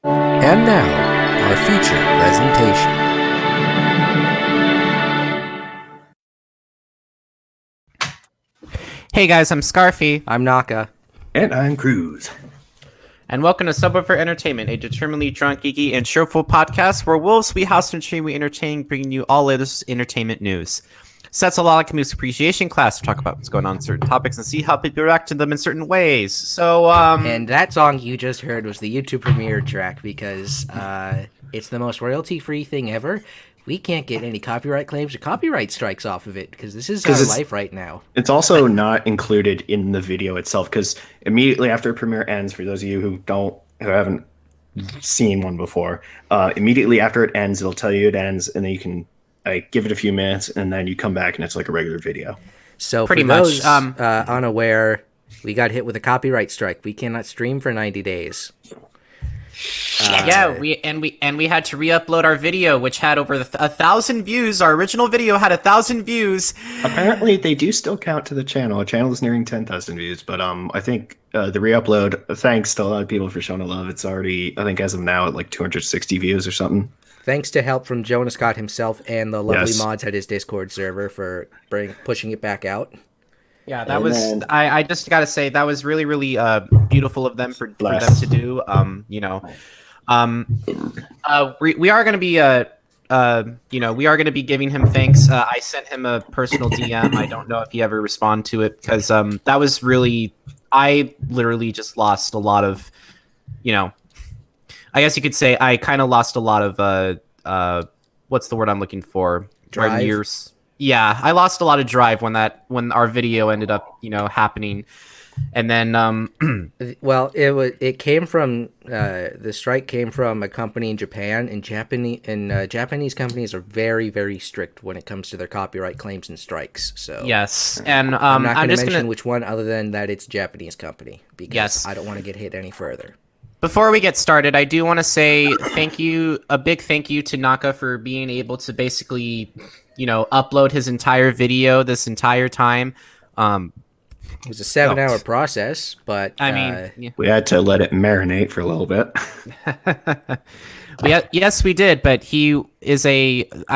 And now, our feature presentation. Hey guys, I'm Scarfy. I'm Naka. And I'm Cruz. And welcome to Subwuffer Entertainment, a determinedly drunk, geeky, and cheerful podcast where wolves we house and stream we entertain, bringing you all latest entertainment news. So that's a lot like Moose Appreciation class to talk about what's going on in certain topics and see how people react to them in certain ways. So, And that song you just heard was the YouTube premiere track because it's the most royalty-free thing ever. We can't get any copyright claims or copyright strikes off of it because this is our life right now. It's also not included in the video itself because immediately after premiere ends, for those of you who haven't seen one before, immediately after it ends, it'll tell you it ends, and then you can give it a few minutes, and then you come back, and it's like a regular video. So pretty for much those unaware, we got hit with a copyright strike. We cannot stream for 90 days. we had to re-upload our video, which had over 1,000 views. Our original video had 1,000 views. Apparently, they do still count to the channel. The channel is nearing 10,000 views, but I think the re-upload, thanks to a lot of people for showing love, it's already, I think as of now, at like 260 views or something. Thanks to help from Jonas Scott himself and the lovely mods at his Discord server for pushing it back out. Yeah, that was. I just gotta say that was really, really beautiful of them for them to do. We are gonna be we are gonna be giving him thanks. I sent him a personal DM. I don't know if he ever responded to it because that was really. I literally just lost a lot of, I guess you could say I kind of lost a lot of what's the word I'm looking for? Drive. Yeah, I lost a lot of drive when our video ended up, happening. And then well, it came from the strike came from a company in Japan, and Japanese companies are very, very strict when it comes to their copyright claims and strikes. So yes, and I'm not going to mention which one other than that it's a Japanese company because I don't want to get hit any further. Before we get started, I do want to say a big thank you to Naka for being able to basically, upload his entire video this entire time. It was a 7-hour process, but we had to let it marinate for a little bit. Yes, we did, but I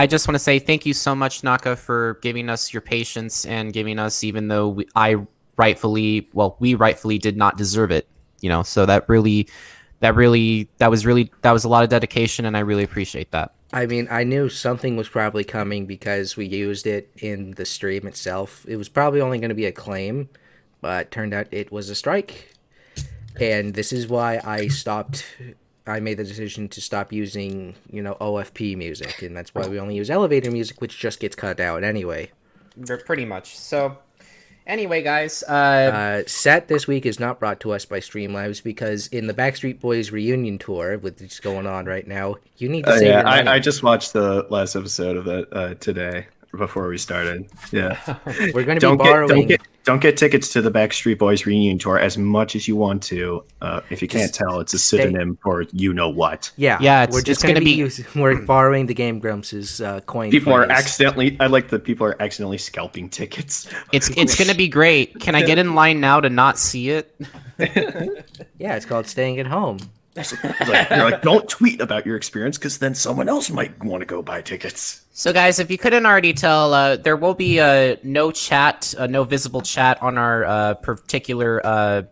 just want to say thank you so much, Naka, for giving us your patience and giving us, even though we rightfully did not deserve it. So that was a lot of dedication, and I really appreciate that. I mean, I knew something was probably coming because we used it in the stream itself. It was probably only going to be a claim, but turned out it was a strike. And this is why I made the decision to stop using, OFP music, and that's why we only use elevator music, which just gets cut out anyway. Pretty much. So anyway, guys, Set this week is not brought to us by Streamlabs because in the Backstreet Boys reunion tour, which is going on right now, you need to save your money. I just watched the last episode of that today before we started. Yeah, we're going to be borrowing. Don't get tickets to the Backstreet Boys reunion tour as much as you want to. If you can't tell, it's a synonym for you know what. Yeah. We're just going to be we're borrowing the Game Grumps' coin. People are accidentally. I like that people are accidentally scalping tickets. It's going to be great. Can I get in line now to not see it? Yeah, it's called staying at home. You're like, don't tweet about your experience because then someone else might want to go buy tickets. So, guys, if you couldn't already tell, there will be no visible chat on our particular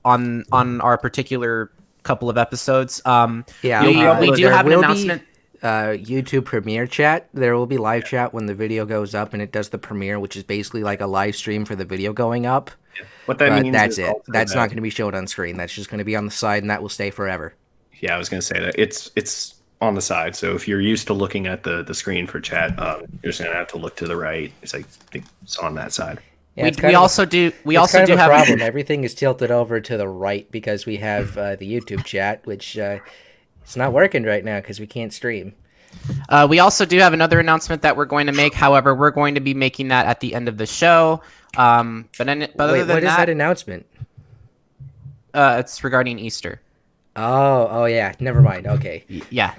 on our particular couple of episodes. We do have an announcement. YouTube premiere chat. There will be live chat when the video goes up, and it does the premiere, which is basically like a live stream for the video going up. What that means that's it. That's not going to be shown on screen. That's just going to be on the side, and that will stay forever. Yeah, I was going to say that it's on the side. So if you're used to looking at the screen for chat, you're just going to have to look to the right. It's like it's on that side. Yeah, we also do have a problem. Everything is tilted over to the right because we have the YouTube chat, which it's not working right now because we can't stream. We also do have another announcement that we're going to make. However, we're going to be making that at the end of the show. What is that announcement? It's regarding Easter. Oh yeah. Never mind. Okay. Yeah.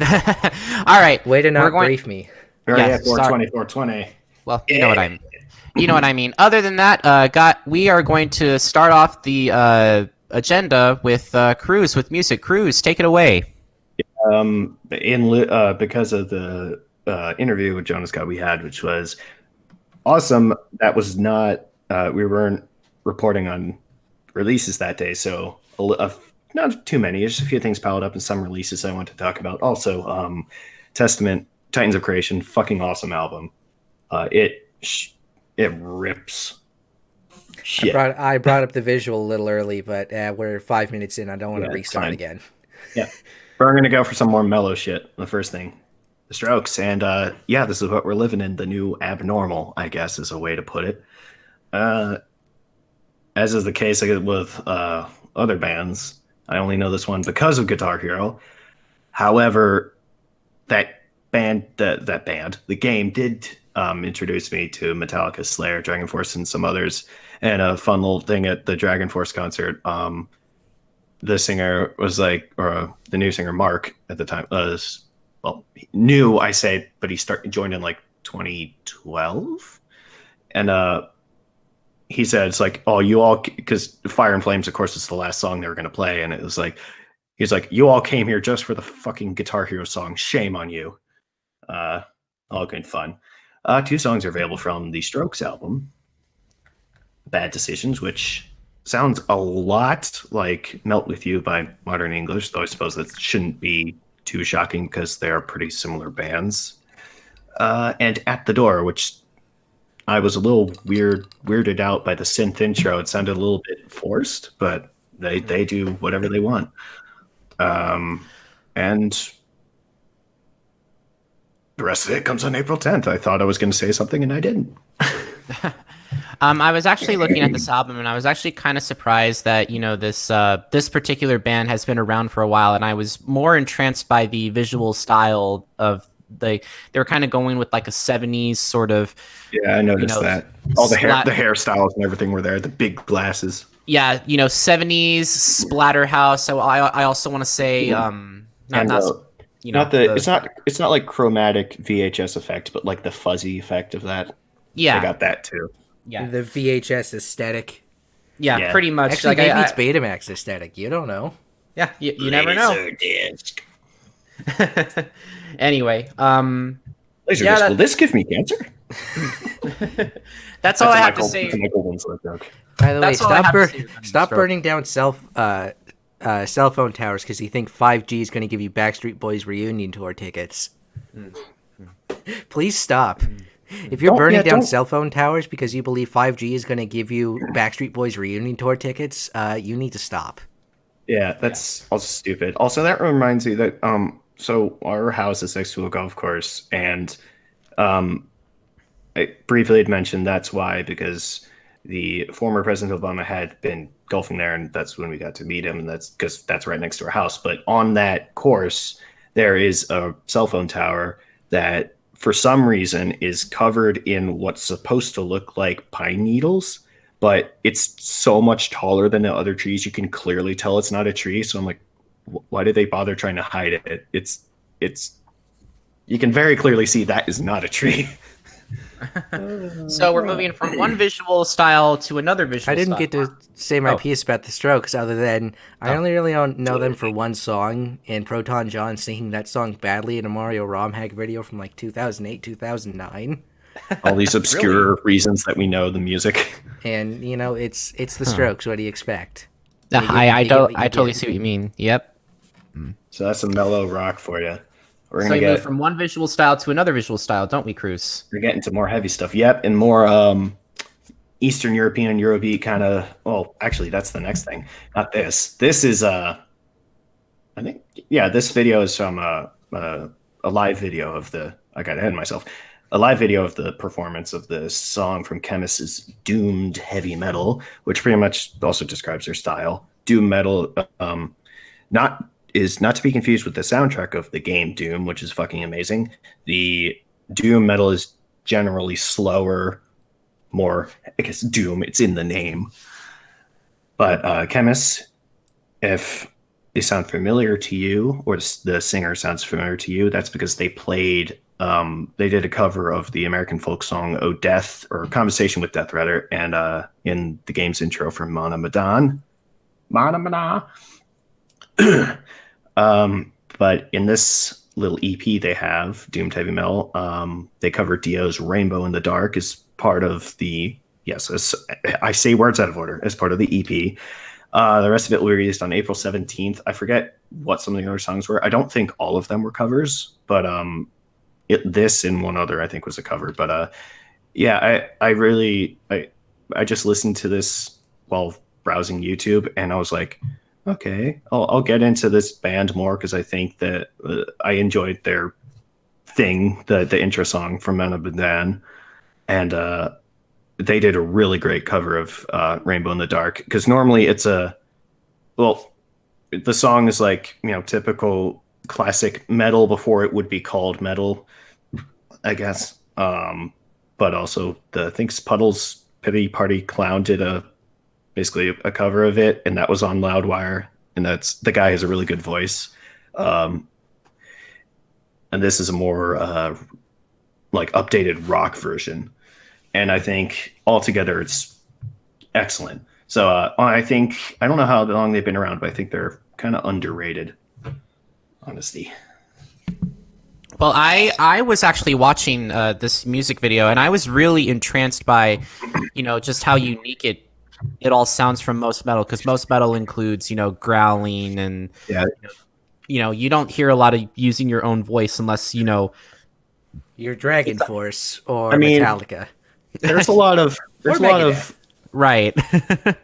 All right. Way to not brief me. Yeah, 420. Well, you know what I mean. Other than that, we are going to start off the agenda with Cruz with music. Cruz, take it away. Because of the interview with Jonas Scott we had, which was awesome. That was not we weren't reporting on releases that day, so not too many. Just a few things piled up and some releases I want to talk about. Also, Testament, Titans of Creation, fucking awesome album. It rips. Shit. I brought up the visual a little early, but we're 5 minutes in. I don't want to Yeah, it's restart fine. again. Yeah, we're gonna go for some more mellow shit. The first thing, the Strokes, and yeah, this is what we're living in. The new abnormal, I guess, is a way to put it. Uh, as is the case with other bands, I only know this one because of Guitar Hero. However, the game did introduce me to Metallica, Slayer, Dragon Force, and some others. And a fun little thing at the Dragon Force concert, the singer was like, or the new singer Mark at the time was, well, new I say, but joined in like 2012, and he said it's like, oh, you all, because Fire and Flames, of course, is the last song they were going to play, and it was like, he's like, you all came here just for the fucking Guitar Hero song. Shame on you. Uh, all good fun. Two songs are available from the Strokes album, Bad Decisions, which sounds a lot like Melt With You by Modern English, though I suppose that shouldn't be too shocking because they are pretty similar bands. And At the Door, which I was a little weirded out by the synth intro. It sounded a little bit forced, but they do whatever they want. And the rest of it comes on April 10th. I thought I was going to say something and I didn't. I was actually looking at this album, and I was actually kind of surprised that this particular band has been around for a while, and I was more entranced by the visual style of they were kind of going with like a 70s sort of. Yeah, I noticed that. All the hairstyles and everything were there. The big glasses. Yeah, 70s splatterhouse. So I also want to say it's not like chromatic VHS effect, but like the fuzzy effect of that. Yeah, I got that too. Yeah, the VHS aesthetic. Yeah, pretty much. Actually, maybe it's Betamax aesthetic. You don't know. Yeah, you never know. Disc. Anyway, Laserdisc. Will this give me cancer? That's all I have to say. That's a Michael Winslow joke. By the way, stop burning down cell phone towers because you think 5G is going to give you Backstreet Boys reunion tour tickets. Please stop. If you're burning down cell phone towers because you believe 5G is going to give you Backstreet Boys reunion tour tickets, you need to stop. Yeah, that's also stupid. Also, that reminds me that so our house is next to a golf course, and I briefly had mentioned that's why, because the former President Obama had been golfing there, and that's when we got to meet him, and that's because that's right next to our house. But on that course, there is a cell phone tower that, for some reason, is covered in what's supposed to look like pine needles, but it's so much taller than the other trees, you can clearly tell it's not a tree. So I'm like, why did they bother trying to hide it? It's you can very clearly see that is not a tree. So we're moving from one visual style to another visual style. I didn't get to say my piece about the Strokes, other than I only really know them for one song, and Proton John singing that song badly in a Mario ROM hack video from like 2008, 2009. All these obscure reasons that we know the music. And, it's the Strokes. What do you expect? I totally see what you mean. Yep. So that's a mellow rock for you. We're gonna move from one visual style to another visual style, don't we, Cruz? We're getting to more heavy stuff. Yep, and more Eastern European and Eurobeat kind of. Well, actually, that's the next thing. Not this. This is I think this video is from a live video of the. I got ahead of myself. A live video of the performance of the song from Chemist's Doomed Heavy Metal, which pretty much also describes their style. Doom metal, not to be confused with the soundtrack of the game Doom, which is fucking amazing. The Doom metal is generally slower, more, I guess, Doom, it's in the name. But Chemist, if they sound familiar to you, or the singer sounds familiar to you, that's because they did a cover of the American folk song "Oh Death," or "Conversation with Death," rather, and in the game's intro from Mana Madan. But in this little EP they have, Doomed Heavy Metal, they cover Dio's Rainbow in the Dark as part of the, yes, I say words out of order, as part of the EP. The rest of it will be released on April 17th. I forget what some of the other songs were. I don't think all of them were covers, but this and one other I think was a cover. But yeah, I just listened to this while browsing YouTube, and I was like, okay, I'll get into this band more because I think that I enjoyed their thing, the intro song from Men of Medan, and they did a really great cover of Rainbow in the Dark, because normally it's well, the song is like, typical classic metal before it would be called metal, I guess. But also I think Puddles Pity Party Clown did basically a cover of it, and that was on Loudwire, and the guy has a really good voice. And this is a more like updated rock version, and I think altogether it's excellent. So I think, I don't know how long they've been around, but I think they're kind of underrated, honestly. Well, I was actually watching this music video, and I was really entranced by, just how unique it all sounds from most metal, because most metal includes, growling, and Yeah, you don't hear a lot of using your own voice unless Your Dragon Force or I mean, Metallica. there's a lot of right.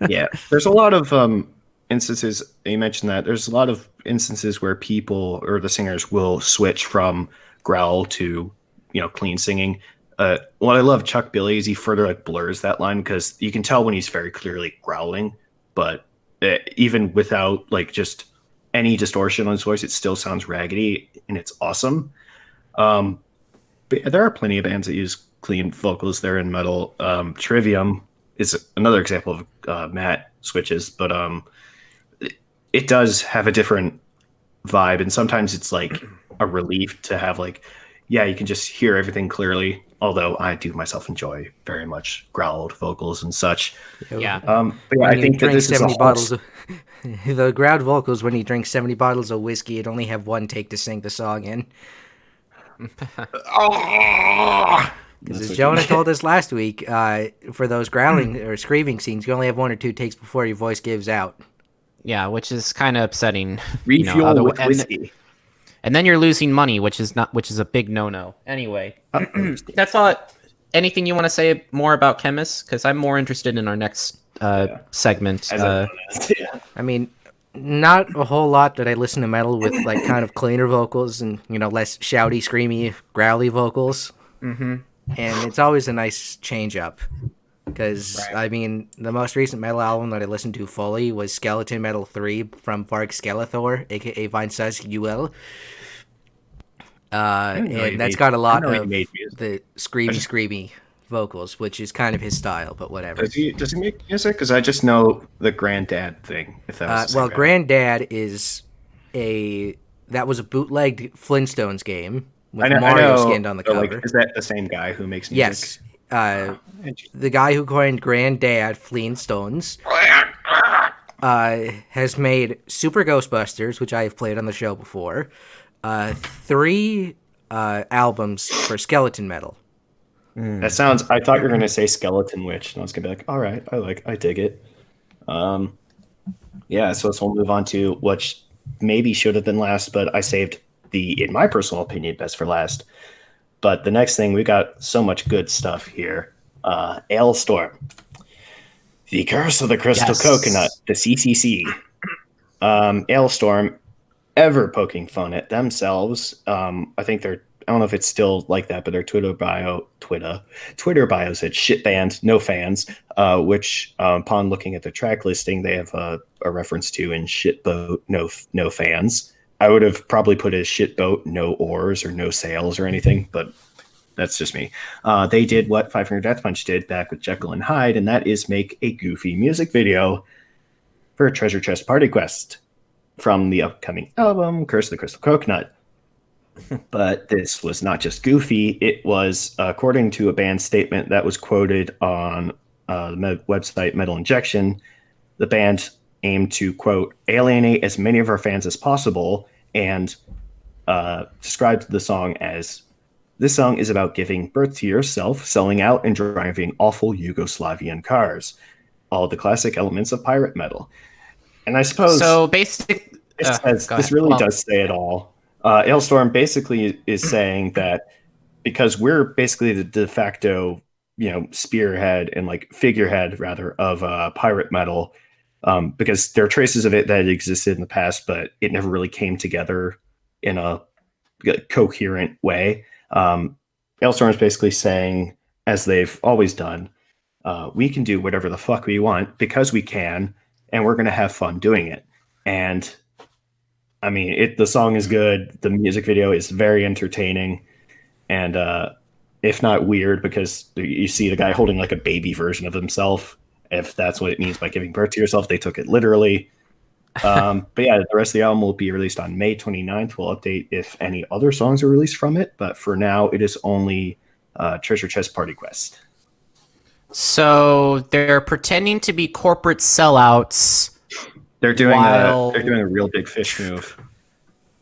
yeah, there's a lot of instances. You mentioned that there's a lot of instances where people or the singers will switch from growl to clean singing. What I love Chuck Billy is he further like blurs that line, because you can tell when he's very clearly growling, but even without like just any distortion on his voice, it still sounds raggedy, and it's awesome. But yeah, there are plenty of bands that use clean vocals there in metal. Trivium is another example of Matt switches, but it does have a different vibe, and sometimes it's like a relief to have like, yeah, you can just hear everything clearly. Although I do myself enjoy very much growled vocals and such. Yeah. But yeah, I think that this is 70 bottles of the growled vocals. When you drink 70 bottles of whiskey, you'd only have one take to sing the song in. Because as Jonah told us last week, for those growling or screaming scenes, you only have one or two takes before your voice gives out. Yeah, which is kind of upsetting. Refuel with whiskey. And then you're losing money, which is a big no-no. Anyway, that's all. Anything you want to say more about Chemists? Because I'm more interested in our next segment. Yeah. I mean, not a whole lot that I listen to metal with like kind of cleaner vocals and less shouty, screamy, growly vocals. Mm-hmm. And it's always a nice change up. Because, I mean, the most recent metal album that I listened to fully was Skeleton Metal 3 from Varg Skeletor, aka Vincent UL. And that's got a lot of the screamy vocals, which is kind of his style, but whatever. Does he make music? Because I just know the Granddad thing. If that was well, Granddad is that was a bootlegged Flintstones game with Mario skinned on the cover. Like, is that the same guy who makes music? Yes. The guy who coined Granddad Flintstones has made Super Ghostbusters, which I have played on the show before, 3 albums for Skeleton Metal. That sounds. I thought you were going to say Skeleton Witch, and I was going to be like, all right, I dig it. Yeah, so we'll move on to what maybe should have been last, but I saved in my personal opinion, best for last. But the next thing, we got so much good stuff here. Ailstorm, The Curse of the Crystal Coconut, the CCC. Ailstorm, ever poking fun at themselves. I think I don't know if it's still like that, but their Twitter bio said shit band, no fans, which upon looking at the track listing, they have a reference to in shitboat, no fans. I would have probably put as shitboat, no oars or no sails or anything, but that's just me. They did what Five Finger Death Punch did back with Jekyll and Hyde, and that is make a goofy music video for Treasure Chest Party Quest from the upcoming album, Curse of the Crystal Coconut. But this was not just goofy. It was, according to a band statement that was quoted on the website Metal Injection, the band aimed to, quote, alienate as many of our fans as possible and described the song as, "This song is about giving birth to yourself, selling out, and driving awful Yugoslavian cars. All the classic elements of pirate metal." And I suppose So basic. Go this ahead. really Well, does say it all. Ailstorm basically is saying that because we're basically the de facto, spearhead and like figurehead rather of pirate metal, because there are traces of it that existed in the past, but it never really came together in a coherent way. Ailstorm is basically saying, as they've always done, we can do whatever the fuck we want because we can, and we're going to have fun doing it. And I mean, the song is good. The music video is very entertaining, and if not weird, because you see the guy holding like a baby version of himself. If that's what it means by giving birth to yourself, they took it literally. But yeah, the rest of the album will be released on May 29th. We'll update if any other songs are released from it, but for now, it is only Treasure Chest Party Quest. so they're pretending to be corporate sellouts They're while doing a real big fish move.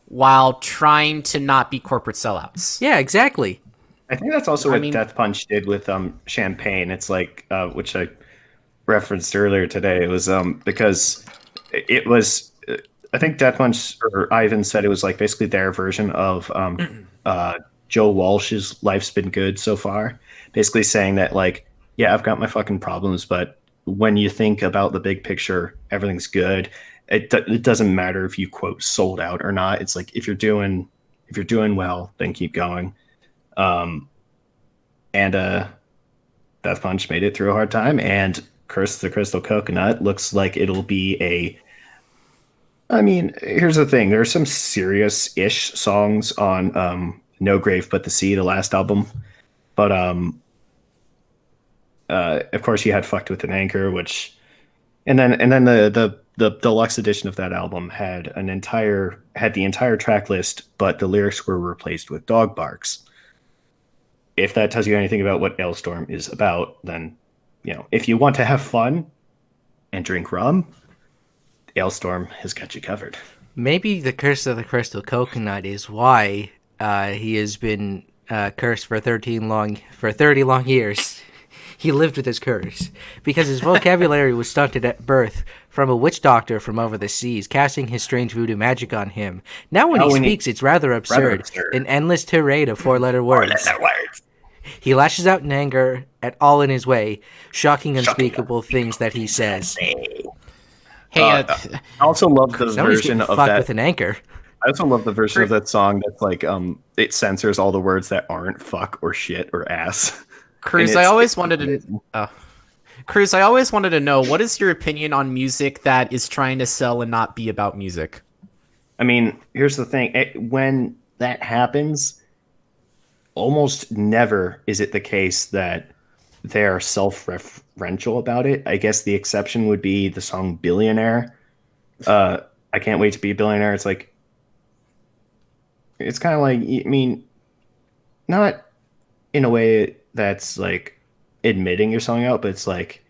while trying to not be corporate sellouts. Yeah, exactly. I think that's also I what mean- Death Punch did with Champagne. It's like which I referenced earlier today. It was because it was I think Death Punch or Ivan said it was like basically their version of Joe Walsh's "Life's Been Good So Far," basically saying that like, yeah, I've got my fucking problems, but when you think about the big picture, everything's good. It doesn't matter if you quote sold out or not. It's like if you're doing well, then keep going. Um, and Death Punch made it through a hard time, and Curse the Crystal Coconut looks like it'll be a. I mean, here's the thing: there are some serious-ish songs on No Grave But the Sea, the last album, but of course, you had Fucked with an Anchor, which, and then the deluxe edition of that album had the entire track list, but the lyrics were replaced with dog barks. If that tells you anything about what Ailstorm is about, then if you want to have fun and drink rum, Ailstorm has got you covered. Maybe the curse of the crystal coconut is why he has been cursed for 30 long years. He lived with his curse because his vocabulary was stunted at birth from a witch doctor from over the seas, casting his strange voodoo magic on him. Now when he speaks, it's rather absurd. An endless tirade of four-letter words. He lashes out in anger at all in his way, shocking, unspeakable things that he says. Hey, I also love the Somebody's version getting of fucked that. with an anchor. I also love the version of that song that's like it censors all the words that aren't fuck or shit or ass. Cruz, And I it's always wanted amazing. to. Cruz, I always wanted to know what is your opinion on music that is trying to sell and not be about music. I mean, here's the thing: when that happens, almost never is it the case that they're self-referential about it. I guess the exception would be the song "Billionaire." I can't wait to be a billionaire. It's like, it's kind of like, I mean, not in a way that's like admitting you're selling out, but it's like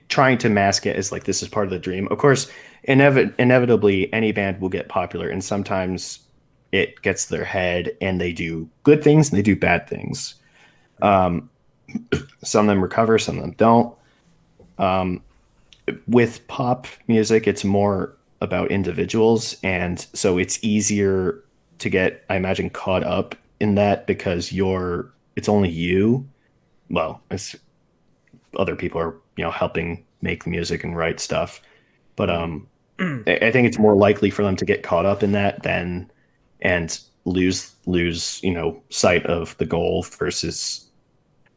trying to mask it as like this is part of the dream. Of course, inevitably, any band will get popular, and sometimes it gets to their head, and they do good things and they do bad things. Um, some of them recover, some of them don't. Um, with pop music, it's more about individuals, and so it's easier to get, I imagine, caught up in that because it's only you. Well, it's other people are helping make music and write stuff, but I think it's more likely for them to get caught up in that than and lose sight of the goal versus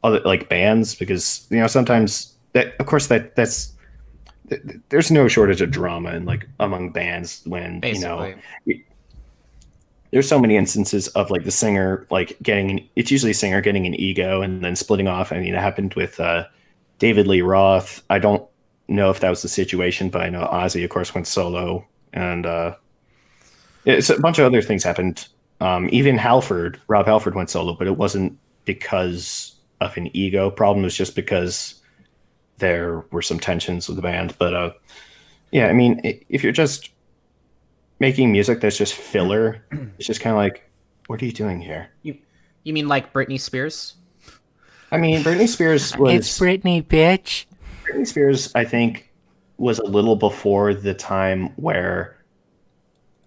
other like bands, because sometimes that of course that's there's no shortage of drama and like among bands when Basically. there's so many instances of like the singer like it's usually a singer getting an ego and then splitting off. I mean, it happened with David Lee Roth. I don't know if that was the situation, but I know Ozzy of course went solo, and it's a bunch of other things happened. Even Rob Halford went solo, but it wasn't because of an ego problem. It was just because there were some tensions with the band. But yeah, I mean, if you're just making music that's just filler. It's just kind of like, what are you doing here? You mean like Britney Spears? I mean, It's Britney, bitch. Britney Spears, I think, was a little before the time where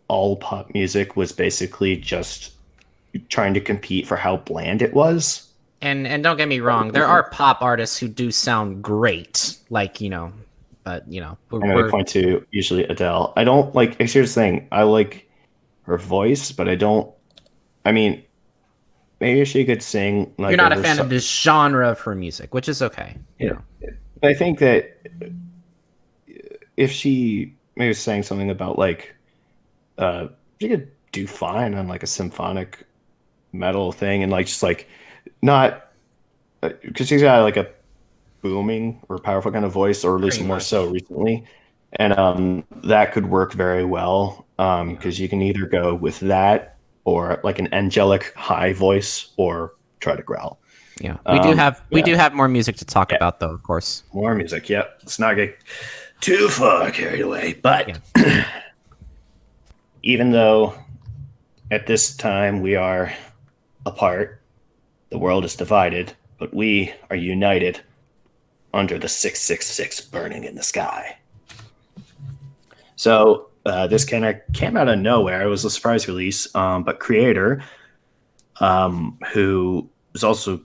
all pop music was basically just trying to compete for how bland it was. And don't get me wrong, there are pop artists who do sound great, like but And I would point to usually Adele. I don't like. Here's the thing: I like her voice, but I don't. I mean, maybe she could sing you're like not a over. fan of this genre of her music, which is okay. Yeah. But I think that if she maybe sang something about like, she could do fine on like a symphonic metal thing, and like just like not because she's got like a booming or powerful kind of voice, or at least Pretty more much. so recently. And that could work very well because you can either go with that or like an angelic high voice or try to growl. Yeah, we do Yeah, have more music to talk yeah, about, though, of course. more music. Yep, let's not get too far carried away. But Yeah. even though at this time we are apart, the world is divided, but we are united under the 666 burning in the sky. So this kind of came out of nowhere. It was a surprise release, but creator, who was also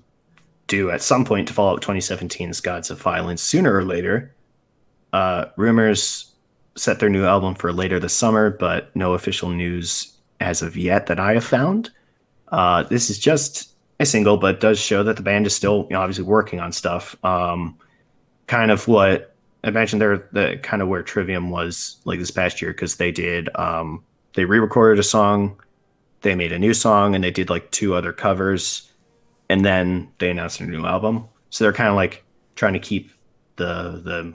due at some point to follow up 2017's Gods of Violence sooner or later, rumors set their new album for later this summer, but no official news as of yet that I have found. This is just a single, but does show that the band is still obviously working on stuff. Kind of what I mentioned there, the kind of where Trivium was like this past year, because they re-recorded a song, they made a new song, and they did like two other covers, and then they announced a new album. So they're kind of like trying to keep the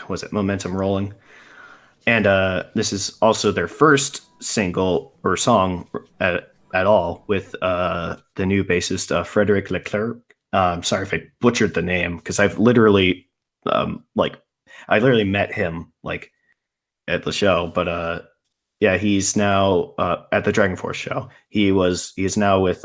was it momentum rolling. And this is also their first single or song at all with the new bassist Frederic Leclerc. Sorry if I butchered the name because I've literally like I literally met him like at the show, but yeah, he's now at the Dragon Force show. He is now with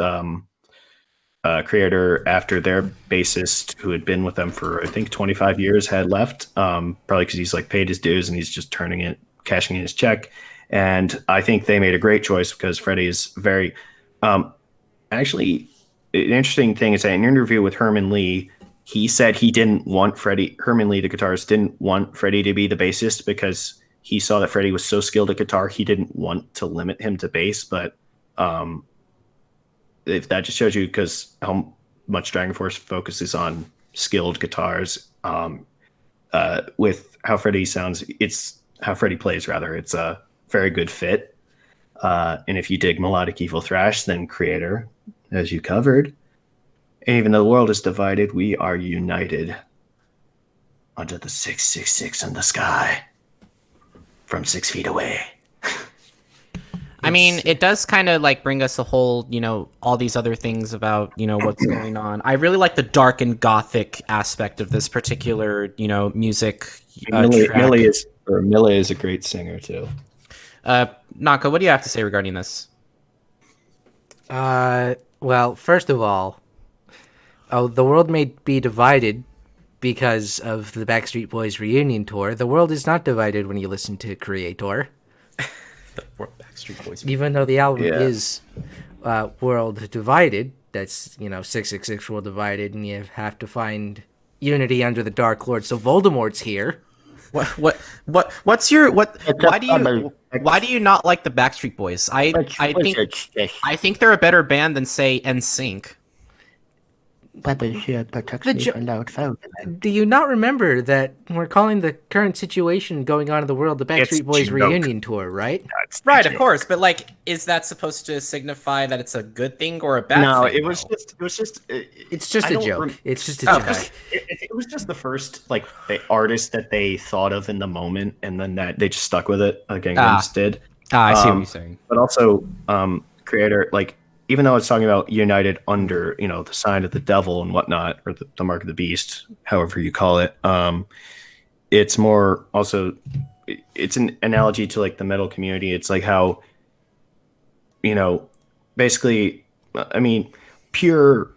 creator after their bassist who had been with them for I think 25 years had left, probably because he's like paid his dues and he's just cashing in his check. And I think they made a great choice because Freddie is very actually an interesting thing is that in an interview with Herman Lee, he said he didn't want Herman Lee, the guitarist, didn't want Freddie to be the bassist because he saw that Freddie was so skilled at guitar, he didn't want to limit him to bass. But if that just shows you because how much Dragon Force focuses on skilled guitars, with how Freddie sounds, it's how Freddie plays rather. It's a very good fit. And if you dig melodic evil thrash, then Creator, as you covered. And even though the world is divided, we are united under the 666 in the sky from 6 feet away. I mean, it does kind of like bring us a whole, all these other things about, what's going on. I really like the dark and gothic aspect of this particular, music. Millie is a great singer too. Naka, what do you have to say regarding this? Well, first of all, the world may be divided because of the Backstreet Boys reunion tour. The world is not divided when you listen to Creator. Backstreet Boys. Even though the album is world divided, that's 666 world divided, and you have to find unity under the Dark Lord. So Voldemort's here. What's your why do you not like the Backstreet Boys? I think they're a better band than say NSYNC. Do you not remember that we're calling the current situation going on in the world the Backstreet Boys reunion tour, right? Right, of course, but like, is that supposed to signify that it's a good thing or a bad thing? No, It's just a joke. It's just a joke. It was just the first like the artist that they thought of in the moment, and then that they just stuck with it. Like Gangnam did. I see what you're saying. But also, Creator, like even though it's talking about united under the sign of the devil and whatnot, or the mark of the beast, however you call it, it's more also it's an analogy to like the metal community. It's like how, you know, basically, I mean, pure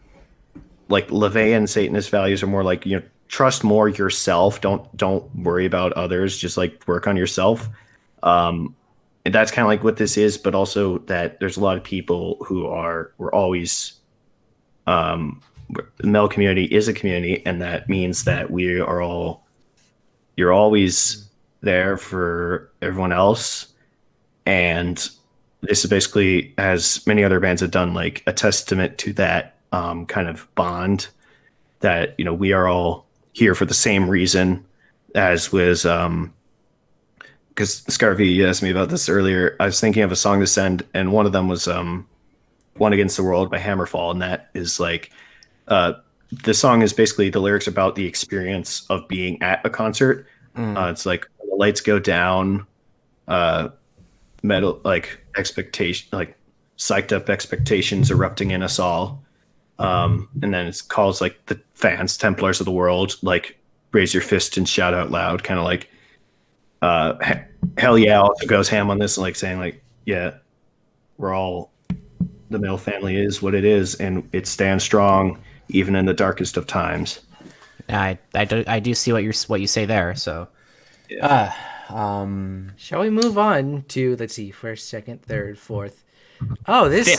like LaVeyan Satanist values are more like, trust more yourself. Don't worry about others. Just like work on yourself. Um, and that's kind of like what this is, but also that there's a lot of people who we're always, um, the male community is a community, and that means that you're always there for everyone else. And this is basically, as many other bands have done, like a testament to that kind of bond that, we are all here for the same reason, as was because Scarvy, you asked me about this earlier. I was thinking of a song to send, and one of them was One Against the World by Hammerfall, and that is like uh the song is basically the lyrics about the experience of being at a concert. Mm. It's like when the lights go down, uh metal like expectation, like psyched up expectations erupting in us all. And then it calls like the fans, Templars of the world, like raise your fist and shout out loud, kind of like hell yeah also goes ham on this, like saying like, yeah, we're all, the male family is what it is, and it stands strong even in the darkest of times. I do see what you say there. So, Yeah. Shall we move on to, let's see, first, second, third, fourth. Oh, Fifth.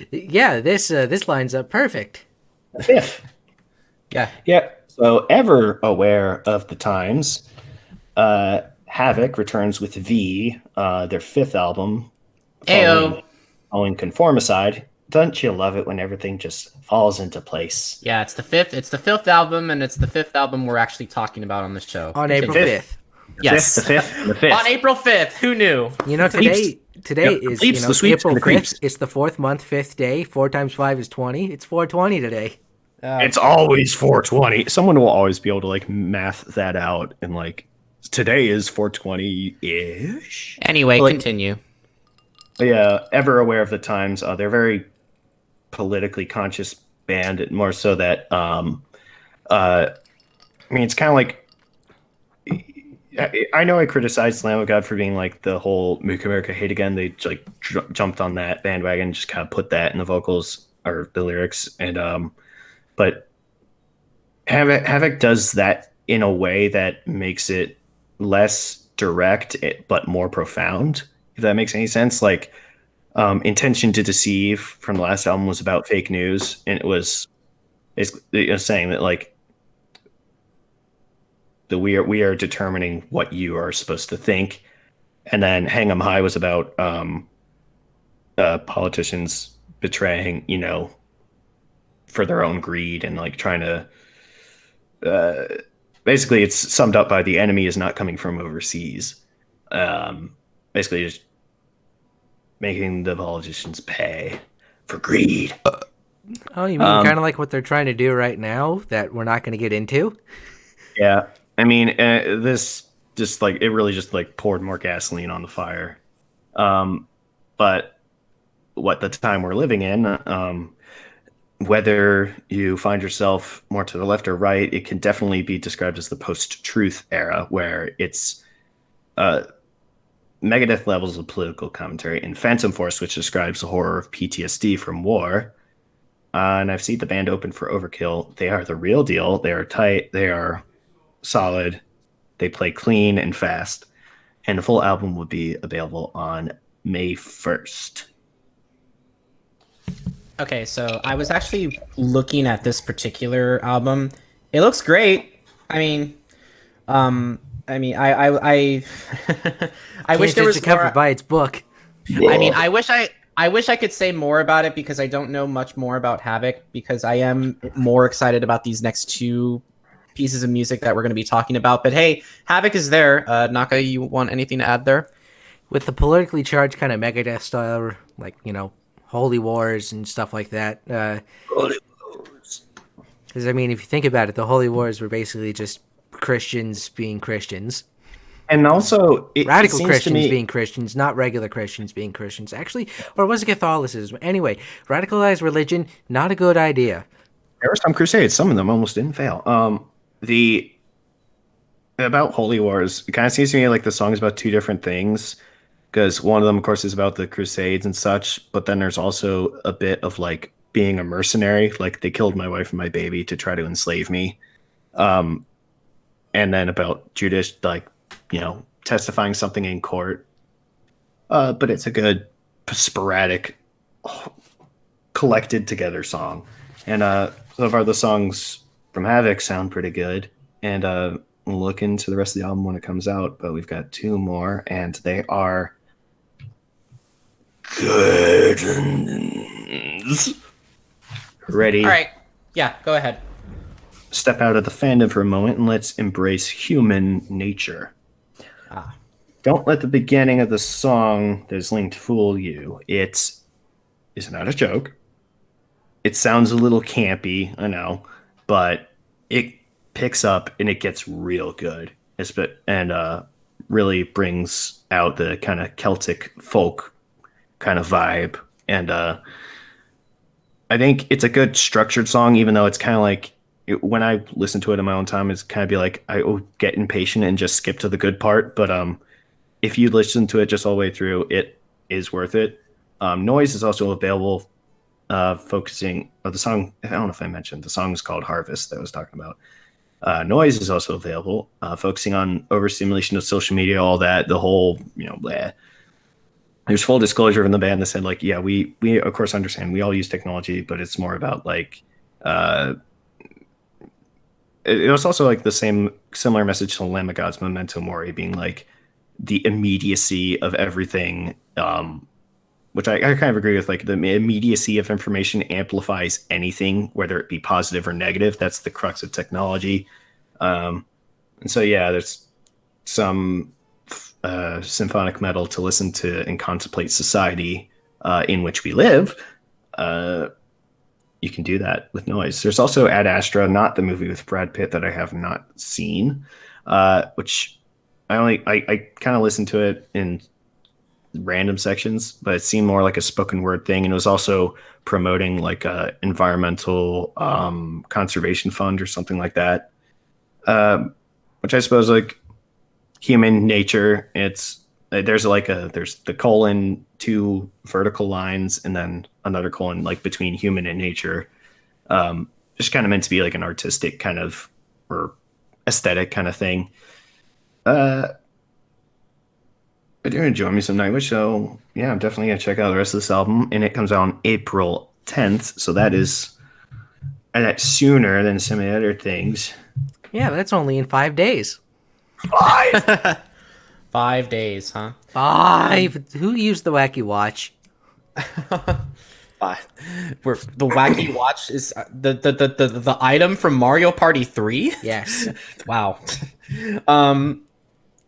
this lines up perfect. Fifth. Yeah. Yeah. So ever aware of the times, Havoc returns with their fifth album, Ayo. following Conformicide. Don't you love it when everything just falls into place? Yeah, it's the fifth. It's the fifth album, and it's the fifth album we're actually talking about on the show. On Continue. April 5th. Yes. The fifth, and the fifth. On April 5th. Who knew? You know, Creeps. today Yep, is, creeps, the sweeps, April and the 5th. creeps. It's the 4th month, 5th day. 4 times 5 is 20. It's 420 today. It's always 420. Someone will always be able to like math that out, and like today is 420 ish. Anyway, Like- continue. Yeah, ever aware of the times. They're very politically conscious band, and more so that I mean, it's kind of like, I know I criticized Lamb of God for being like the whole "Make America Hate Again." They like jumped on that bandwagon, just kind of put that in the vocals or the lyrics, and but Havoc does that in a way that makes it less direct, but more profound. If that makes any sense, like Intention to Deceive from the last album was about fake news, and it was saying that like that we are determining what you are supposed to think. And then Hang 'em High was about politicians betraying, for their own greed, and like trying to basically, it's summed up by the enemy is not coming from overseas. Basically just making the politicians pay for greed. Oh, you mean kind of like what they're trying to do right now that we're not going to get into? Yeah, I mean, this just like, it really just like poured more gasoline on the fire. But what the time we're living in, whether you find yourself more to the left or right, it can definitely be described as the post-truth era, where it's Megadeth levels of political commentary, and Phantom Force, which describes the horror of PTSD from war. And I've seen the band open for Overkill. They are the real deal. They are tight. They are solid. They play clean and fast. And the full album will be available on May 1st. Okay, so I was actually looking at this particular album. It looks great. I I wish there was covered more. by its book. I wish I could say more about it, because I don't know much more about Havoc, because I am more excited about these next two pieces of music that we're going to be talking about. But hey, Havoc is there. Naka, you want anything to add there? With the politically charged kind of Megadeth style, like, Holy Wars and stuff like that. Holy Wars. Because, I mean, if you think about it, the Holy Wars were basically just Christians being Christians. And also, Radical seems Christians to me, being Christians, not regular Christians being Christians. Actually, or was it Catholicism? Anyway, radicalized religion, not a good idea. there were some crusades. Some of them almost didn't fail. about Holy Wars, it kind of seems to me like the song's about two different things. Because one of them, of course, is about the Crusades and such, but then there's also a bit of like being a mercenary. Like they killed my wife and my baby to try to enslave me. Um, and then about Judas, like, testifying something in court. But it's a good sporadic, collected together song. And so far the songs from Havoc sound pretty good. And we'll look into the rest of the album when it comes out. But we've got two more, and they are good. Ready? All right. Yeah, go ahead. Step out of the fandom for a moment and let's embrace human nature. Ah. Don't let the beginning of the song that is linked fool you. It's not a joke. It sounds a little campy, I know, but it picks up and it gets real good. And really brings out the kind of Celtic folk kind of vibe. And I think it's a good structured song, even though it's kind of like when I listen to it in my own time, it's kind of be like I get impatient and just skip to the good part. But if you listen to it just all the way through, it is worth it. Noise is also available, focusing the song. I don't know if I mentioned the song is called Harvest that I was talking about. Noise is also available, focusing on overstimulation of social media, all that, the whole, bleh. There's full disclosure from the band that said, like, yeah, we of course understand we all use technology, but it's more about like, uh, it was also like the similar message to Lamb of God's Memento Mori being like the immediacy of everything, which I kind of agree with. Like the immediacy of information amplifies anything, whether it be positive or negative. That's the crux of technology. And so, yeah, there's some symphonic metal to listen to and contemplate society in which we live. You can do that with Noise. There's also Ad Astra, not the movie with Brad Pitt that I have not seen, which I kind of listened to it in random sections, but it seemed more like a spoken word thing, and it was also promoting like a environmental conservation fund or something like that. Which I suppose like human nature. There's the colon, two vertical lines, and then another colon like between human and nature. Just kind of meant to be like an artistic kind of or aesthetic kind of thing. I do enjoy me some Nightwish, so yeah, I'm definitely gonna check out the rest of this album, and it comes out on April 10th, so that's sooner than some of the other things. Yeah, that's only in 5 days. 5. 5 days, huh? 5. Who used the wacky watch? 5. Where the wacky watch is the item from Mario Party 3? Yes. Wow.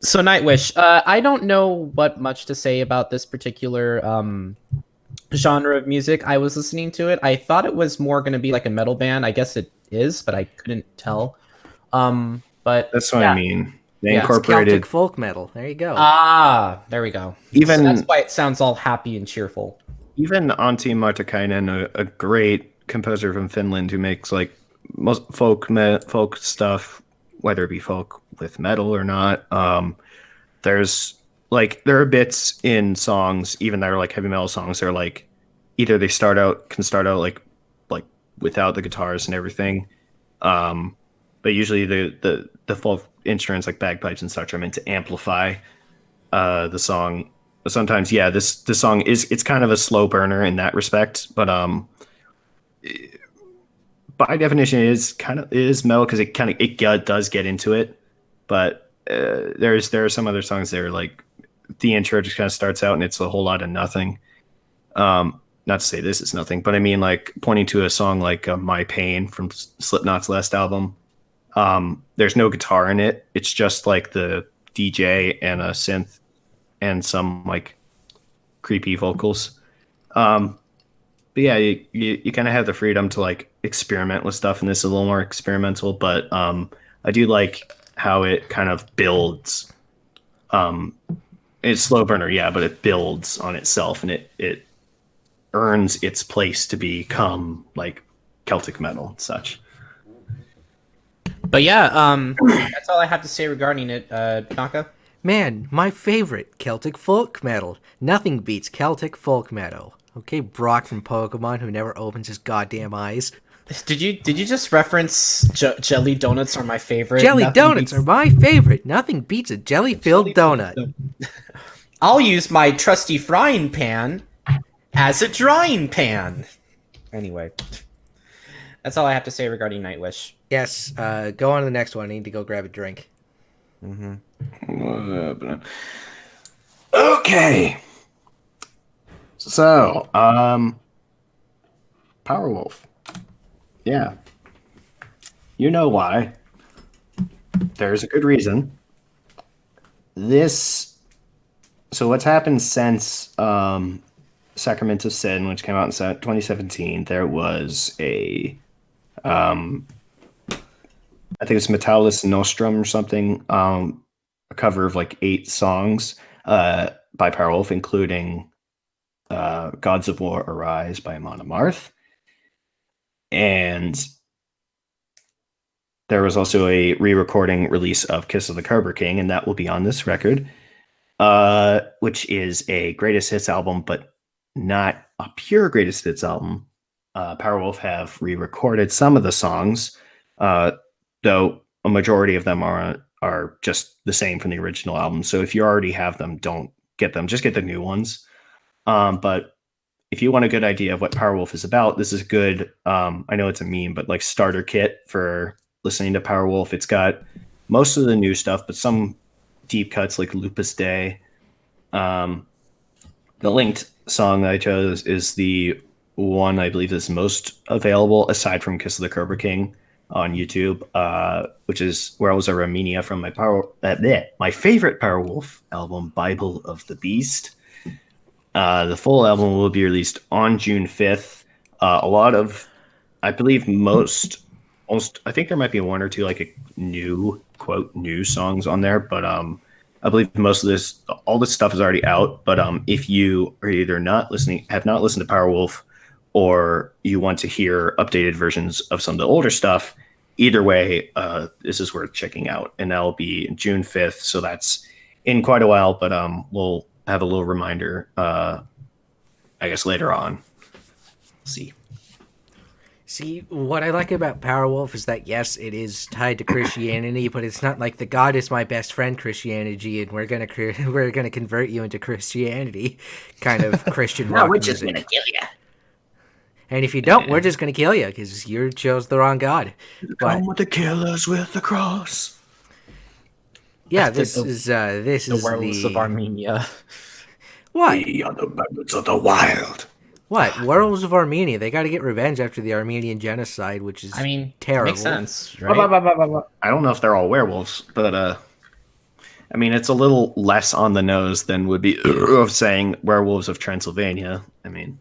So Nightwish, I don't know what much to say about this particular genre of music. I was listening to it. I thought it was more going to be like a metal band. I guess it is, but I couldn't tell. But That's what I mean. They Yeah, it's incorporated Celtic folk metal. There you go. there we go. Even- So that's why it sounds all happy and cheerful. even Antti Martikainen, a great composer from Finland who makes like most folk stuff, whether it be folk with metal or not. There's like there are bits in songs, even that are like heavy metal songs. They're like either they can start out like without the guitars and everything, but usually the folk instruments like bagpipes and such are meant to amplify the song. But sometimes, yeah, this song it's kind of a slow burner in that respect, but by definition it is metal because it does get into it. But there are some other songs that are like the intro just kind of starts out and it's a whole lot of nothing. Not to say this is nothing, but I mean like pointing to a song like My Pain from Slipknot's last album. There's no guitar in it. It's just like the DJ and a synth and some like creepy vocals. But yeah, you kind of have the freedom to like experiment with stuff, and this is a little more experimental. But I do like how it kind of builds. It's slow burner, yeah, but it builds on itself, and it earns its place to become like Celtic metal and such. But yeah, that's all I have to say regarding it, Naka. Man, my favorite, Celtic folk metal. Nothing beats Celtic folk metal. Okay, Brock from Pokemon, who never opens his goddamn eyes. Did you just reference jelly donuts are my favorite? Jelly Nothing donuts beats are my favorite. Nothing beats a jelly-filled donut. I'll use my trusty frying pan as a drying pan. Anyway, that's all I have to say regarding Nightwish. Yes, go on to the next one. I need to go grab a drink. Okay. So, Powerwolf. Yeah. You know why. There's a good reason. So what's happened since Sacrament of Sin, which came out in 2017, there was I think it's Metallis Nostrum or something, a cover of like 8 songs by Powerwolf, including Gods of War Arise by Amon Amarth. And there was also a re-recording release of Kiss of the Cobra King, and that will be on this record, which is a greatest hits album, but not a pure greatest hits album. Powerwolf have re-recorded some of the songs, though a majority of them are just the same from the original album. So if you already have them, don't get them. Just get the new ones. But if you want a good idea of what Powerwolf is about, this is good. I know it's a meme, but like starter kit for listening to Powerwolf. It's got most of the new stuff, but some deep cuts like Lupus Day. The linked song that I chose is the one I believe is most available aside from Kiss of the Cobra King on YouTube, which is Where I Was at Armenia from my my favorite Powerwolf album, Bible of the Beast. The full album will be released on June 5th. A lot of, I believe most, I think there might be one or two like a new quote new songs on there, but I believe most of all this stuff is already out. But if you are either have not listened to Powerwolf, or you want to hear updated versions of some of the older stuff, either way, this is worth checking out. And that'll be June 5th, so that's in quite a while. But we'll have a little reminder, I guess later on. See, what I like about Powerwolf is that, yes, it is tied to Christianity, but it's not like the God is my best friend Christianity, and we're gonna convert you into Christianity kind of Christian rock we're music. just gonna kill you. And if you don't, we're just gonna kill you because you chose the wrong God. Come with the killers with the cross. Yeah, this is The werewolves of Armenia. What? The other bandits of the wild. What? Werewolves of Armenia. They got to get revenge after the Armenian genocide, which is terrible. Makes sense, right? I don't know if they're all werewolves, but I mean, it's a little less on the nose than would be of saying werewolves of Transylvania. I mean,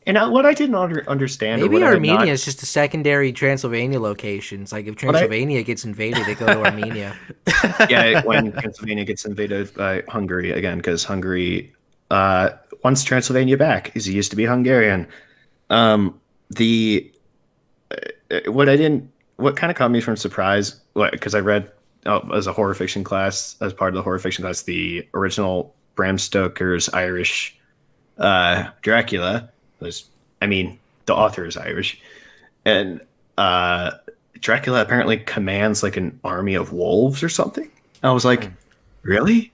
and what I didn't understand, Maybe or Armenia is just a secondary Transylvania location. It's like if Transylvania gets invaded, they go to Armenia. Yeah, when Pennsylvania gets invaded by Hungary again, because Hungary wants Transylvania back, because it used to be Hungarian. What kind of caught me from surprise, because I read as a horror fiction class, as part of the horror fiction class, the original Bram Stoker's Irish Dracula was, I mean, the author is Irish, and Dracula apparently commands like an army of wolves or something. I was like, really?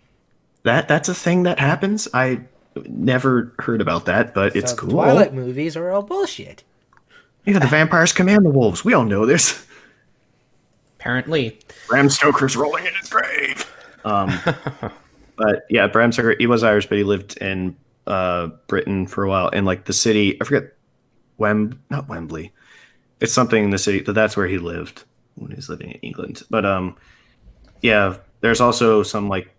That's a thing that happens? I never heard about that, but it's cool. Twilight movies are all bullshit. Yeah, the vampires command the wolves. We all know this. Apparently. Bram Stoker's rolling in his grave. But yeah, Bram Stoker, he was Irish, but he lived in Britain for a while. And like the city, I forget, not Wembley. It's something in the city, but that's where he lived when he was living in England. But yeah, there's also some like